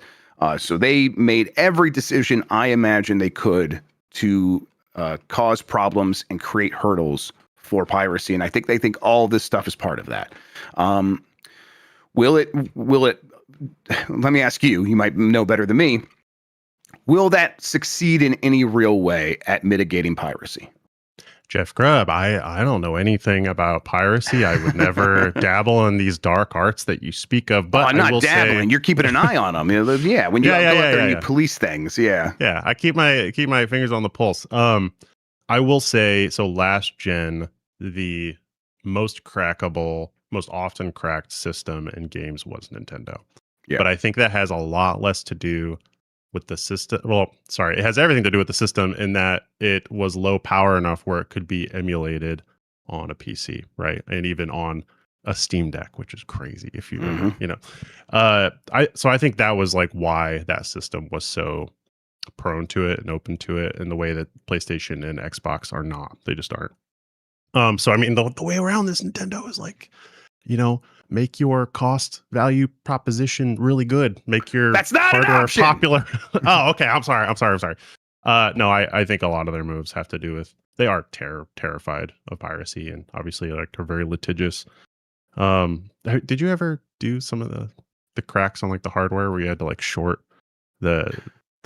So they made every decision I imagine they could to cause problems and create hurdles for piracy. And I think they think all this stuff is part of that. Will it, let me ask you, you might know better than me. Will that succeed in any real way at mitigating piracy? Jeff Grubb, I don't know anything about piracy. I would never dabble in these dark arts that you speak of. But I'm I not will dabbling. say, You're keeping an eye on them. Yeah, when you go out there and you police things. Yeah, yeah. I keep my fingers on the pulse. I will say, so last gen, the most crackable, most often cracked system in games was Nintendo. Yeah. But I think that has a lot less to do with the system. Well, sorry, it has everything to do with the system in that it was low power enough where it could be emulated on a PC, right? And even on a Steam Deck, which is crazy if you ever, you know. I think that was like why that system was so prone to it and open to it in the way that PlayStation and Xbox are not. They just aren't. So I mean the way around this Nintendo is like, you know, make your cost value proposition really good. Make your That's not hardware an option. popular. Oh, okay. I'm sorry. No, I think a lot of their moves have to do with they are terrified of piracy and obviously like are very litigious. Did you ever do some of the cracks on like the hardware where you had to like short the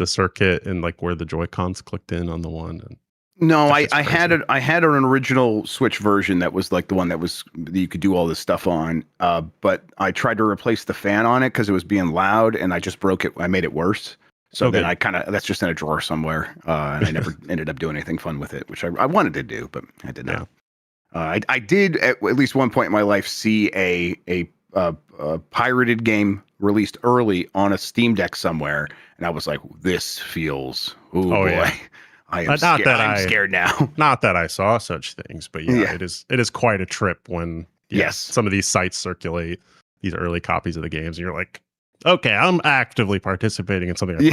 circuit and like where the Joy-Cons clicked in on the one? And no, I had an original Switch version that was like the one that you could do all this stuff on. But I tried to replace the fan on it because it was being loud, and I just broke it. I made it worse. So then that's just in a drawer somewhere, and I never ended up doing anything fun with it, which I wanted to do, but I did not. I did at least one point in my life see a pirated game released early on a Steam Deck somewhere, and I was like, "This feels boy." Yeah. I'm scared now. Not that I saw such things, but it is quite a trip when some of these sites circulate these early copies of the games, and you're like, okay, I'm actively participating in something I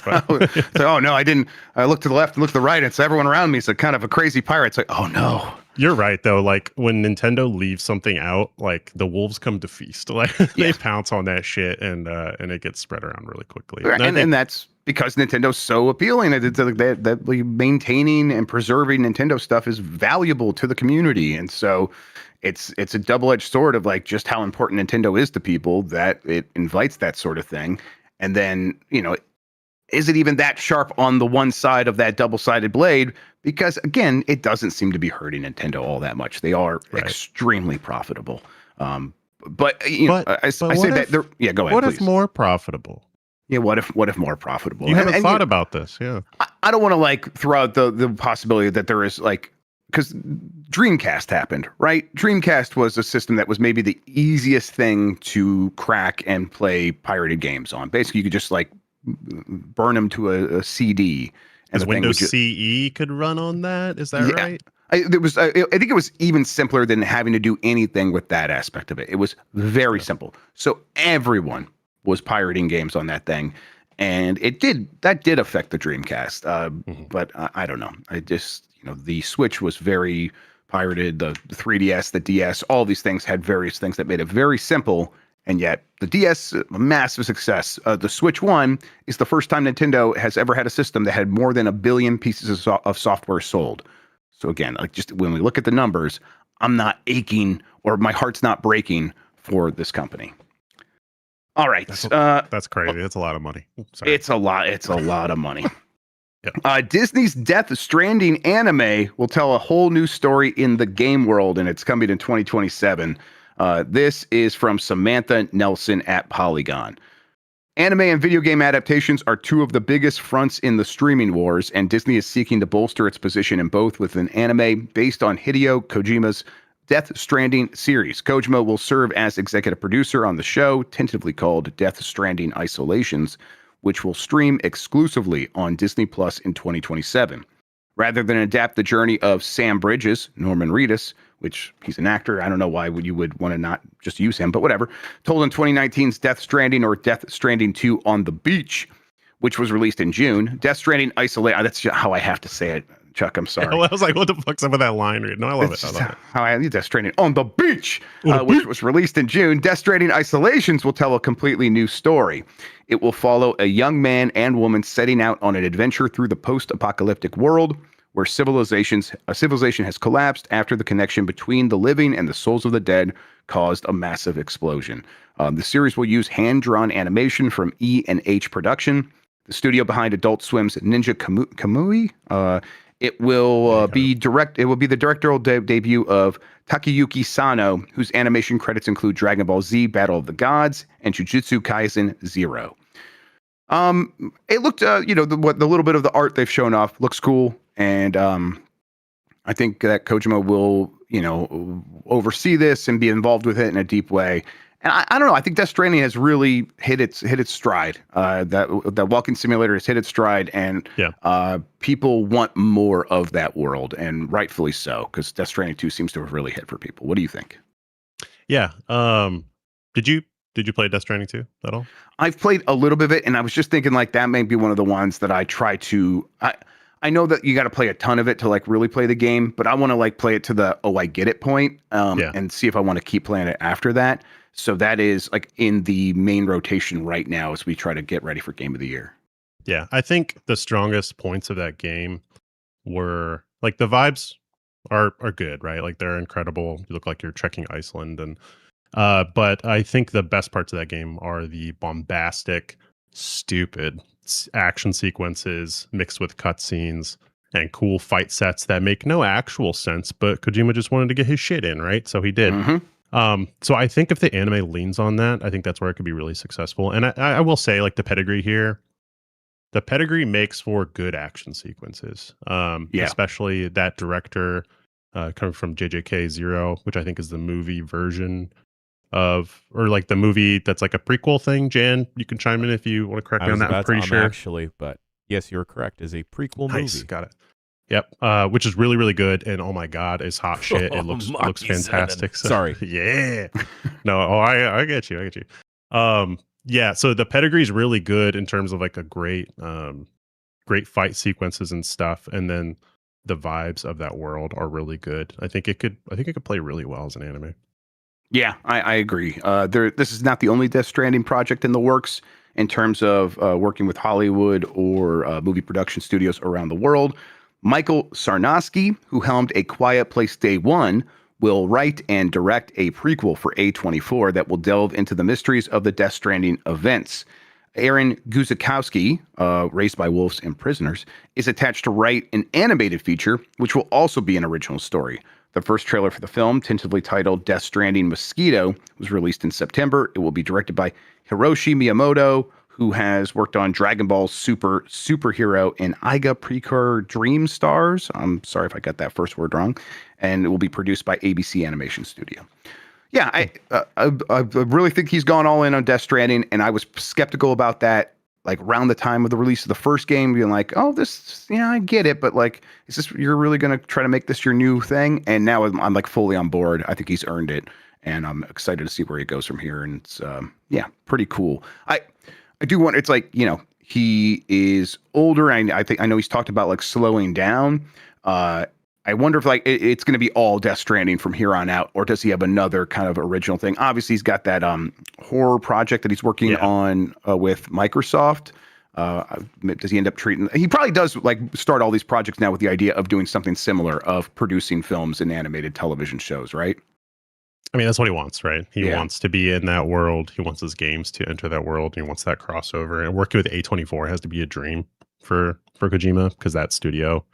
probably shouldn't. So, oh no, I didn't. I looked to the left and looked to the right, and it's everyone around me is kind of a crazy pirate. It's like, oh no. You're right though. Like when Nintendo leaves something out, like the wolves come to feast. Like they pounce on that shit, and it gets spread around really quickly. And that's because Nintendo's so appealing. That maintaining and preserving Nintendo stuff is valuable to the community, and so it's a double-edged sword of like just how important Nintendo is to people that it invites that sort of thing. And then, you know, is it even that sharp on the one side of that double-sided blade? Because again, it doesn't seem to be hurting Nintendo all that much. They are extremely profitable. But you know, I say that they're go ahead. What please. If more profitable? Yeah, what if more profitable? You haven't thought about this, yeah. I don't want to like throw out the possibility that there is like, because Dreamcast happened, right? Dreamcast was a system that was maybe the easiest thing to crack and play pirated games on. Basically, you could just like burn them to a CD. And the Windows CE could run on that? Is that right? I think it was even simpler than having to do anything with that aspect of it. It was very simple. So everyone was pirating games on that thing, and that did affect the Dreamcast. But I don't know. I just, you know, the Switch was very pirated. The 3DS, the DS, all these things had various things that made it very simple. And yet the DS, a massive success. The Switch 1 is the first time Nintendo has ever had a system that had more than 1 billion pieces of software sold. So again, like just when we look at the numbers, I'm not aching or my heart's not breaking for this company. All right. That's crazy. That's a lot of money. Sorry. It's a lot of money. Disney's Death Stranding anime will tell a whole new story in the game world, and it's coming in 2027. This is from Samantha Nelson at Polygon. Anime and video game adaptations are two of the biggest fronts in the streaming wars, and Disney is seeking to bolster its position in both with an anime based on Hideo Kojima's Death Stranding series. Kojima will serve as executive producer on the show, tentatively called Death Stranding Isolations, which will stream exclusively on Disney Plus in 2027. Rather than adapt the journey of Sam Bridges, Norman Reedus, which he's an actor, I don't know why you would want to not just use him, but whatever, told in 2019's Death Stranding or Death Stranding 2 on the Beach, which was released in June. Death Stranding Isolate, that's how I have to say it, Chuck, I'm sorry. I was like, what the fuck's up with that line? No, I love it. How I need Death Stranding on the Beach, which was released in June. Death Stranding Isolations will tell a completely new story. It will follow a young man and woman setting out on an adventure through the post-apocalyptic world where civilization has collapsed after the connection between the living and the souls of the dead caused a massive explosion. The series will use hand-drawn animation from E&H Production, the studio behind Adult Swim's Ninja Kamui. It will be the directorial debut of Takayuki Sano, whose animation credits include Dragon Ball Z: Battle of the Gods and Jujutsu Kaisen 0. It looked, the little bit of the art they've shown off looks cool, and I think that Kojima will, oversee this and be involved with it in a deep way. And I don't know. I think Death Stranding has really hit its stride. That walking simulator has hit its stride, and people want more of that world, and rightfully so, because Death Stranding 2 seems to have really hit for people. What do you think? Yeah. Did you play Death Stranding 2 at all? I've played a little bit of it, and I was just thinking like that may be one of the ones that I try to. I know that you got to play a ton of it to like really play the game, but I want to like play it to the I get it point, and see if I want to keep playing it after that. So that is like in the main rotation right now as we try to get ready for Game of the Year. Yeah, I think the strongest points of that game were like the vibes are good, right? Like they're incredible. You look like you're trekking Iceland, and but I think the best parts of that game are the bombastic, stupid action sequences mixed with cutscenes and cool fight sets that make no actual sense, but Kojima just wanted to get his shit in, right? So he did. Mm-hmm. So I think if the anime leans on that, I think that's where it could be really successful. And I will say, like, the pedigree makes for good action sequences. Especially that director coming from JJK 0, which I think is the movie version of, or like the movie that's like a prequel thing. Jan, you can chime in if you want to correct me on that. I'm pretty sure. Actually, but yes, you're correct. Is a prequel movie. Got it. Yep, which is really, really good, and oh my god, is hot shit. It looks fantastic. So, sorry. Yeah. No, I get you. Yeah, so the pedigree is really good in terms of like a great fight sequences and stuff, and then the vibes of that world are really good. I think it could play really well as an anime. Yeah, I agree. This is not the only Death Stranding project in the works in terms of working with Hollywood or movie production studios around the world. Michael Sarnowski, who helmed A Quiet Place Day One, will write and direct a prequel for A24 that will delve into the mysteries of the Death Stranding events. Aaron Guzikowski, Raised by Wolves and Prisoners, is attached to write an animated feature, which will also be an original story. The first trailer for the film, tentatively titled Death Stranding Mosquito, was released in September. It will be directed by Hiroshi Miyamoto, who has worked on Dragon Ball Superhero and Aiga Precure Dream Stars. I'm sorry if I got that first word wrong. And it will be produced by ABC Animation Studio. Yeah, I really think he's gone all in on Death Stranding, and I was skeptical about that like around the time of the release of the first game, being like, oh, this, I get it, but like, is this, you're really going to try to make this your new thing? And now I'm like fully on board. I think he's earned it, and I'm excited to see where he goes from here. And it's, pretty cool. I do want, it's like, he is older. I know he's talked about like slowing down. I wonder if like it's going to be all Death Stranding from here on out, or does he have another kind of original thing? Obviously, he's got that horror project that he's working on with Microsoft. Does he end up treating? He probably does like start all these projects now with the idea of doing something similar, of producing films and animated television shows, right? I mean, that's what he wants, right? He wants to be in that world. He wants his games to enter that world. He wants that crossover. And working with A24 has to be a dream for Kojima, because that studio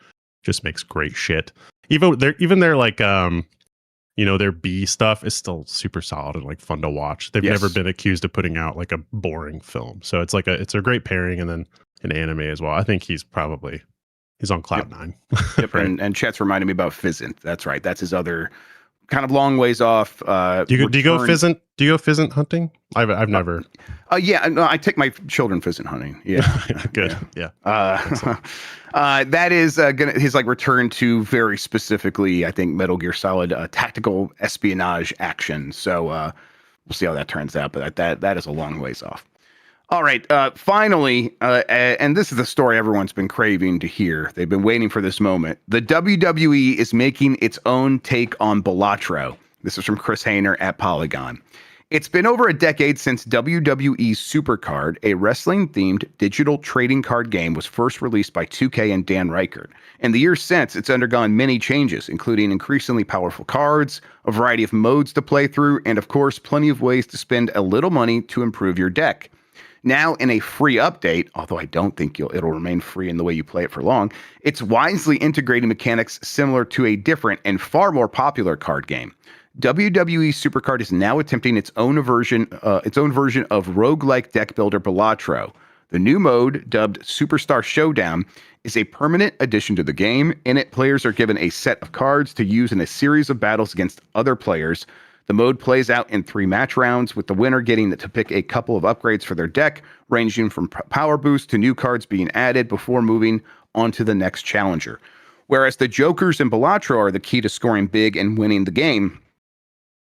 just makes great shit. Even their like their B stuff is still super solid and like fun to watch. They've never been accused of putting out like a boring film. So it's like it's a great pairing, and then an anime as well. I think he's on cloud nine. Yep. Right? And Chet's reminded me about Fizzant. That's right. That's his other kind of long ways off. Do you go pheasant hunting? I've never. No, I take my children pheasant hunting. Yeah, good. Yeah. That is his like return to very specifically, I think, Metal Gear Solid tactical espionage action. So we'll see how that turns out. But that is a long ways off. All right. Finally, and this is the story everyone's been craving to hear. They've been waiting for this moment. The WWE is making its own take on Balatro. This is from Chris Hayner at Polygon. It's been over a decade since WWE Supercard, a wrestling-themed digital trading card game, was first released by 2K and Dan Reichert. In the years since, it's undergone many changes, including increasingly powerful cards, a variety of modes to play through, and of course, plenty of ways to spend a little money to improve your deck. Now, in a free update, although I don't think it'll remain free in the way you play it for long, it's wisely integrating mechanics similar to a different and far more popular card game. WWE Supercard is now attempting its own version of roguelike deck builder Balatro. The new mode, dubbed Superstar Showdown, is a permanent addition to the game. In it, players are given a set of cards to use in a series of battles against other players. The mode plays out in 3 match rounds, with the winner getting to pick a couple of upgrades for their deck, ranging from power boost to new cards being added before moving on to the next challenger. Whereas the Jokers in Balatro are the key to scoring big and winning the game,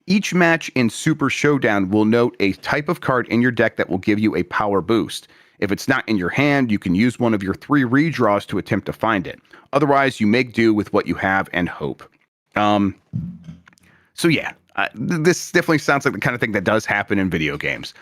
each match in Super Showdown will note a type of card in your deck that will give you a power boost. If it's not in your hand, you can use one of your 3 redraws to attempt to find it. Otherwise, you make do with what you have and hope. This definitely sounds like the kind of thing that does happen in video games.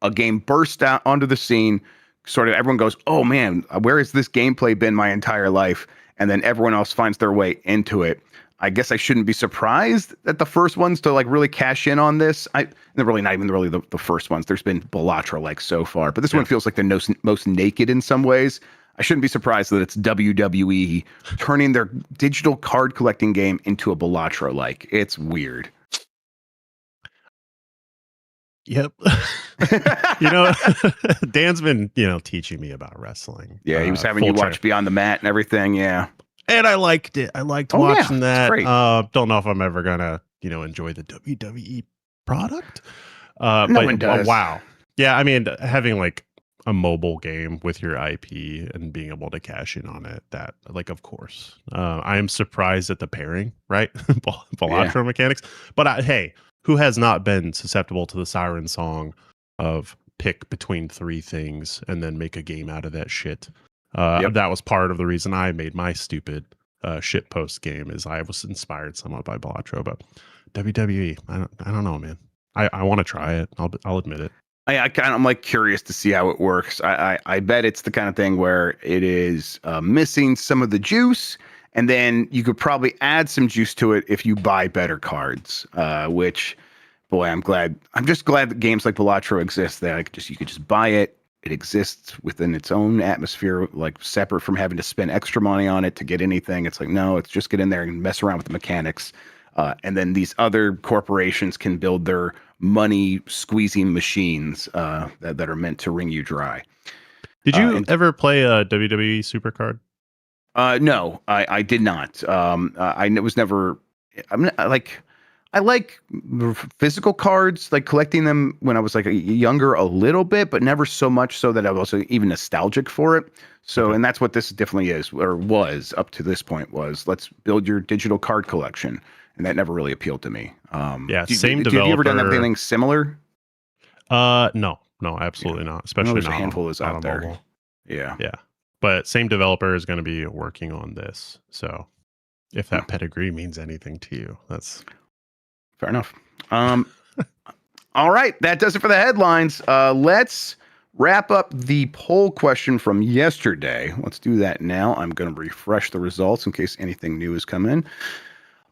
A game bursts out onto the scene, sort of everyone goes, oh man, where has this gameplay been my entire life? And then everyone else finds their way into it. I guess I shouldn't be surprised that the first ones to like really cash in on this. They're really not even really the first ones. There's been Balatro like so far, but this one feels like the most naked in some ways. I shouldn't be surprised that it's WWE turning their digital card collecting game into a Balatro like. It's weird. Yep. Dan's been, teaching me about wrestling. Yeah, he was having you watch Beyond the Mat and everything. Yeah. And I liked it. I liked watching that. Great. Don't know if I'm ever gonna, enjoy the WWE product. No one does. Wow. Yeah, I mean, having like a mobile game with your IP and being able to cash in on it, that like, of course. I am surprised at the pairing, right? Balatro mechanics. But hey, who has not been susceptible to the siren song of pick between 3 things and then make a game out of that shit? That was part of the reason I made my stupid shit post game, is I was inspired somewhat by Balatro. But WWE, I don't know, man. I want to try it. I'll admit it. I'm like curious to see how it works. I bet it's the kind of thing where it is missing some of the juice, and then you could probably add some juice to it if you buy better cards. Which, boy, I'm just glad that games like Balatro exist. That you could just buy it. It exists within its own atmosphere, like separate from having to spend extra money on it to get anything. It's like, no, it's just get in there and mess around with the mechanics. And then these other corporations can build their money squeezing machines that are meant to wring you dry. Did you ever play a WWE Supercard? No, I did not. I was never. I like physical cards, like collecting them when I was like younger a little bit, but never so much so that I was even nostalgic for it. So, and that's what this definitely is, or was up to this point, was let's build your digital card collection. And that never really appealed to me. Same developer. Have you ever done anything similar? No, absolutely not. Especially there's not a handful is out there. Mobile. Yeah. But same developer is going to be working on this. So if that pedigree means anything to you, that's fair enough. All right, that does it for the headlines. Let's wrap up the poll question from yesterday. Let's do that now. I'm going to refresh the results in case anything new has come in.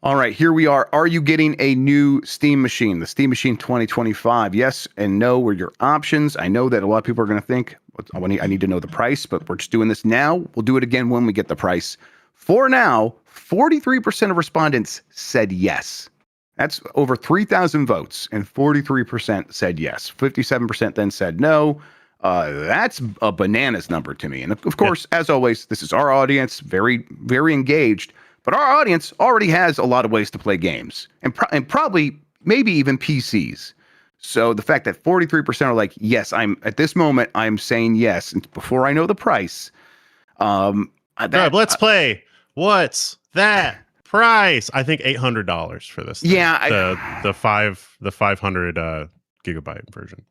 All right, here we are. Are you getting a new Steam Machine? The Steam Machine 2025. Yes and no were your options. I know that a lot of people are going to think, I need to know the price, but we're just doing this now. We'll do it again when we get the price. For now, 43% of respondents said yes. That's over 3,000 votes, and 43% said yes. 57% then said no. That's a bananas number to me. And of course, as always, this is our audience, very, very engaged. But our audience already has a lot of ways to play games, and probably maybe even PCs. So the fact that 43% are like, yes, at this moment, I'm saying yes. And before I know the price, let's play. What's that price? I think $800 for this thing. Yeah. The 500 gigabyte version.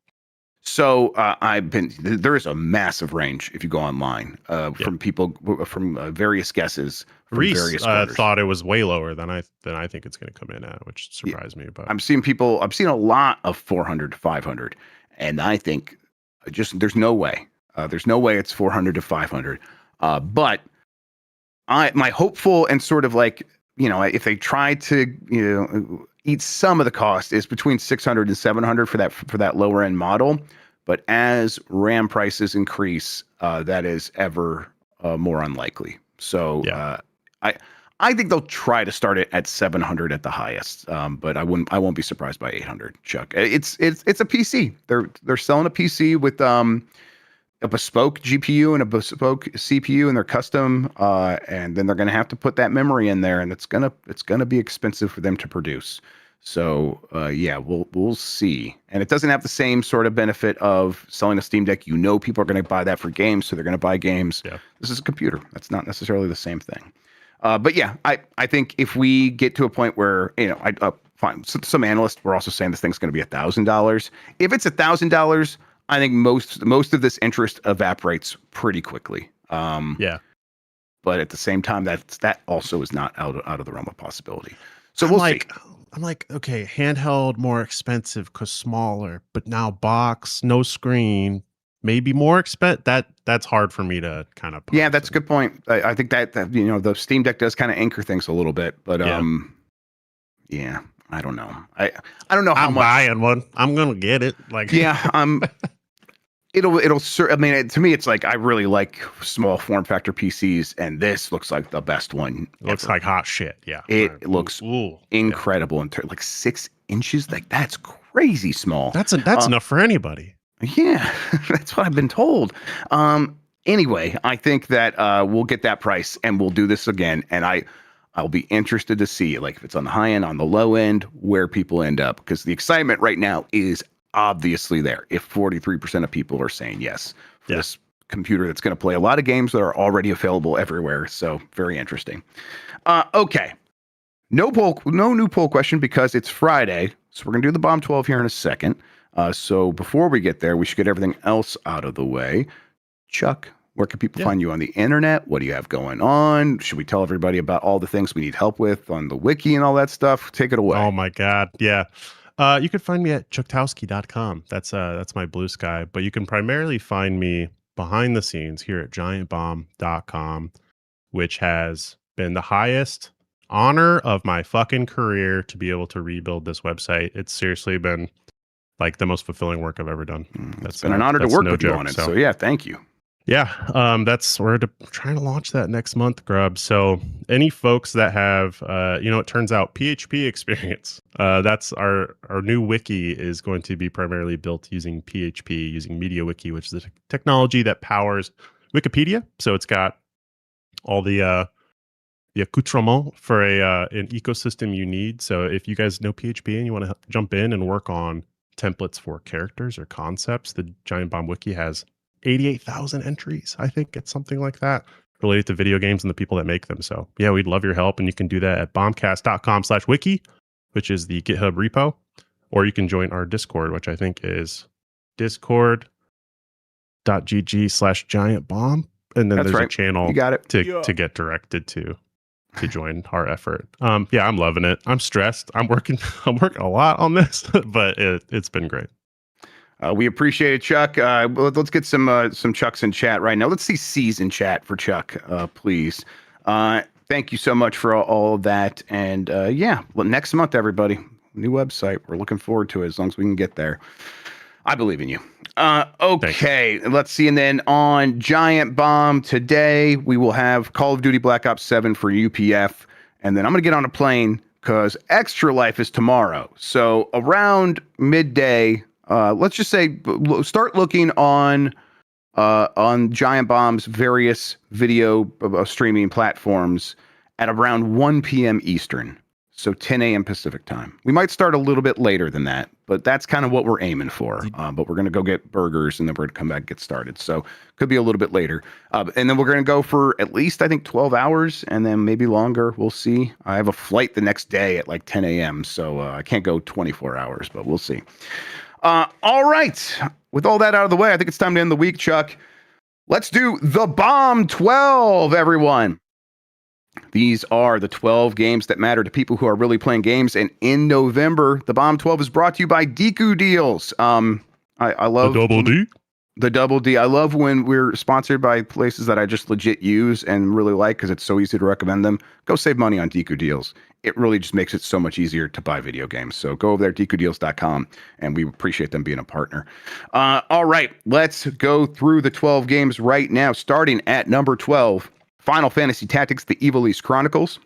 So there is a massive range if you go online from people from various guesses from Reese various quarters. thought it was way lower than I think it's going to come in at, which surprised me. But I'm seeing a lot of 400 to 500, and I think there's no way it's 400 to 500. But my hopeful and sort of like, if they try to eat some of the cost, is between 600 and 700 for that lower end model. But as RAM prices increase, that is ever more unlikely. So I think they'll try to start it at 700 at the highest. But I won't be surprised by 800, Chuck. It's a PC. They're selling a PC with a bespoke GPU and a bespoke CPU, and they're custom. And then they're going to have to put that memory in there, and it's gonna be expensive for them to produce. So we'll see. And it doesn't have the same sort of benefit of selling a Steam Deck. People are going to buy that for games, so they're going to buy games. Yeah. This is a computer. That's not necessarily the same thing. But yeah, I think if we get to a point where fine. Some analysts were also saying this thing's going to be $1,000. If it's $1,000, I think most of this interest evaporates pretty quickly. But at the same time, that also is not out of the realm of possibility. So we'll see. I'm like, okay, handheld more expensive because smaller, but now box, no screen, maybe more expensive. That's hard for me to kind of. Yeah, that's a good point. I think that the Steam Deck does kind of anchor things a little bit, but yeah, I don't know. I don't know how I'm much. buying one. I'm gonna get it. Like, yeah, to me, it's like I really like small form factor PCs, and this looks like the best one. Looks like hot shit. Yeah, it looks incredible. Yeah. Like 6 inches, like that's crazy small. That's enough for anybody. Yeah, that's what I've been told. Anyway, I think that we'll get that price, and we'll do this again, and I'll be interested to see, like, if it's on the high end, on the low end, where people end up, because the excitement right now is obviously there. If 43% of people are saying yes for this computer that's going to play a lot of games that are already available everywhere, so very interesting. Okay, no new poll question because it's Friday, so we're going to do the Bomb 12 here in a second. So before we get there, we should get everything else out of the way. Chuck, where can people find you on the internet? What do you have going on? Should we tell everybody about all the things we need help with on the wiki and all that stuff? Take it away. Oh my God. Yeah. You can find me at chucktowski.com. That's my blue sky, but you can primarily find me behind the scenes here at giantbomb.com, which has been the highest honor of my fucking career to be able to rebuild this website. It's seriously been like the most fulfilling work I've ever done. It's been an honor to work with you on it. So yeah, thank you. Yeah, we're trying to launch that next month, Grubb. So any folks that have, it turns out PHP experience, that's our new wiki is going to be primarily built using PHP, using MediaWiki, which is the technology that powers Wikipedia. So it's got all the accoutrement for an ecosystem you need. So if you guys know PHP and you want to jump in and work on templates for characters or concepts, the Giant Bomb Wiki has 88,000 entries. I think it's something like that related to video games and the people that make them. So yeah, we'd love your help. And you can do that at bombcast.com/wiki, which is the GitHub repo, or you can join our Discord, which I think is discord.gg/giantbomb. And then there's a channel you got it. to get directed to join our effort. Yeah, I'm loving it. I'm stressed. I'm working a lot on this, but it's been great. We appreciate it, Chuck. Let's get some Chucks in chat right now. Let's see C's in chat for Chuck, please. Thank you so much for all of that. And next month, everybody, new website. We're looking forward to it as long as we can get there. I believe in you. Okay, let's see. And then on Giant Bomb today, we will have Call of Duty Black Ops 7 for UPF. And then I'm going to get on a plane because Extra Life is tomorrow. So around midday, let's just say start looking on Giant Bomb's various video streaming platforms at around 1 p.m. Eastern, so 10 a.m. Pacific time. We might start a little bit later than that, but that's kind of what we're aiming for. But we're going to go get burgers, and then we're going to come back and get started. So could be a little bit later. And then we're going to go for at least, I think, 12 hours, and then maybe longer. We'll see. I have a flight the next day at like 10 a.m., so I can't go 24 hours, but we'll see. All right. with all that out of the way, I think it's time to end the week, Chuck. Let's do the Bomb 12, everyone. These are the 12 games that matter to people who are really playing games. And in November, the Bomb 12 is brought to you by Deku Deals. I love the Double D. The Double D. I love when we're sponsored by places that I just legit use and really like because it's so easy to recommend them. Go save money on Deku Deals. It really just makes it so much easier to buy video games. So go over there, DekuDeals.com, and we appreciate them being a partner. All right, let's go through the 12 games right now, starting at number 12, Final Fantasy Tactics, The Evil East Chronicles.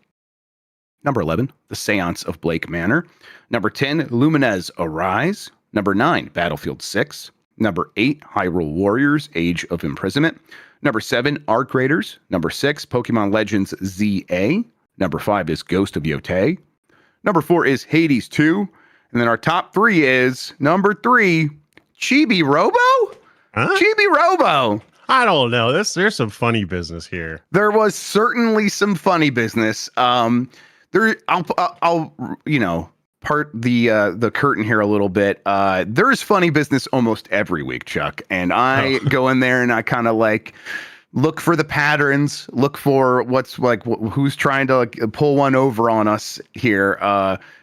Number 11, The Seance of Blake Manor. Number 10, Lumines Arise. Number 9, Battlefield 6. Number 8, Hyrule Warriors, Age of Imprisonment. Number 7, Arc Raiders. Number 6, Pokemon Legends ZA. Number 5 is Ghost of Yotei. Number 4 is Hades 2. And then our top 3 is number 3, Chibi Robo? Huh? Chibi Robo. I don't know. There's some funny business here. There was certainly some funny business. I'll part the curtain here a little bit. There is funny business almost every week, Chuck. And I go in there and I kind of like look for the patterns, look for what's like, who's trying to like pull one over on us here.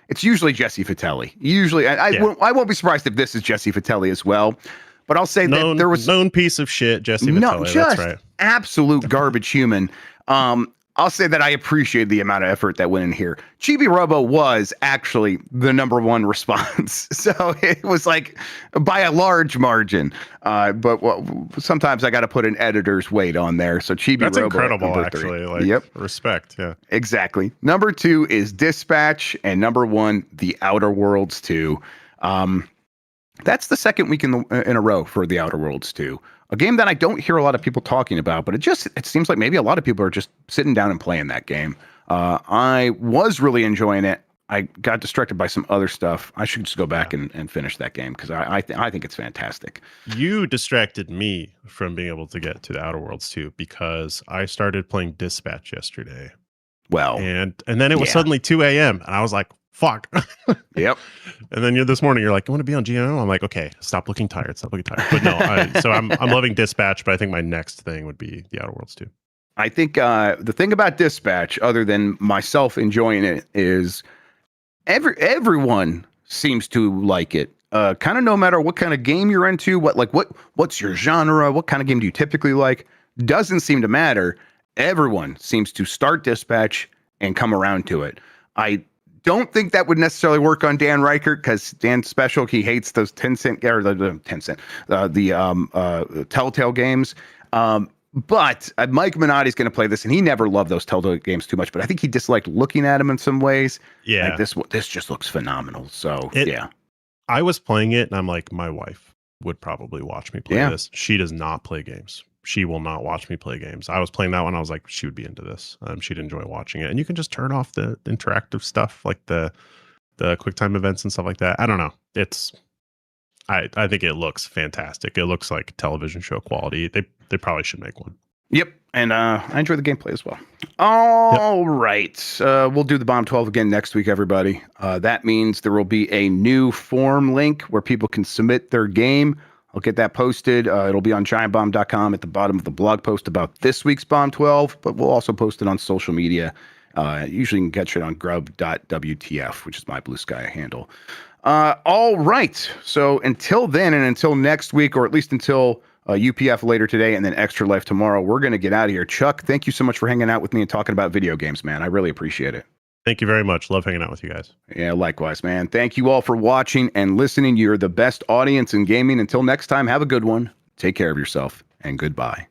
It's usually Jesse Fatelli. Usually, I won't be surprised if this is Jesse Fatelli as well. But I'll say that there was known piece of shit, Jesse Fatelli. No, just that's right. Absolute garbage human. I'll say that I appreciate the amount of effort that went in here. Chibi Robo was actually the number one response. So it was like by a large margin. But sometimes I got to put an editor's weight on there. So Chibi That's Robo. That's incredible, actually. Like, yep. Respect. Yeah. Exactly. Number 2 is Dispatch. And number 1, The Outer Worlds 2. That's the second week in a row for The Outer Worlds 2. A game that I don't hear a lot of people talking about, but it seems like maybe a lot of people are just sitting down and playing that game. I was really enjoying it. I got distracted by some other stuff. I should just go back and finish that game because I think it's fantastic. You distracted me from being able to get to The Outer Worlds 2 because I started playing Dispatch yesterday. Well, and then it was suddenly 2 a.m. and I was like, fuck. Yep. And then this morning you're like, you want to be on GMO? I'm like, okay, stop looking tired. But no, so I'm loving Dispatch, but I think my next thing would be The Outer Worlds 2. I think the thing about Dispatch, other than myself enjoying it, is everyone seems to like it. Kind of no matter what kind of game you're into, what's your genre, what kind of game do you typically like, doesn't seem to matter. Everyone seems to start Dispatch and come around to it. I don't think that would necessarily work on Dan Reichert because Dan's special. He hates those 10-cent or the 10-cent, the Telltale games. But Mike Minotti's going to play this, and he never loved those Telltale games too much. But I think he disliked looking at them in some ways. Yeah, like this just looks phenomenal. So I was playing it, and I'm like, my wife would probably watch me play this. She does not play games. She will not watch me play games. I was playing that one. I was like, she would be into this. She'd enjoy watching it. And you can just turn off the interactive stuff, like the quick time events and stuff like that. I don't know. I think it looks fantastic. It looks like television show quality. They probably should make one. Yep. And I enjoy the gameplay as well. All right. We'll do the Bomb 12 again next week, everybody. That means there will be a new form link where people can submit their game. I'll get that posted. It'll be on giantbomb.com at the bottom of the blog post about this week's Bomb 12, but we'll also post it on social media. Usually you can catch it on grubb.wtf, which is my Blue Sky handle. All right. So until then and until next week, or at least until UPF later today and then Extra Life tomorrow, we're going to get out of here. Chuck, thank you so much for hanging out with me and talking about video games, man. I really appreciate it. Thank you very much. Love hanging out with you guys. Yeah, likewise, man. Thank you all for watching and listening. You're the best audience in gaming. Until next time, have a good one. Take care of yourself, and goodbye.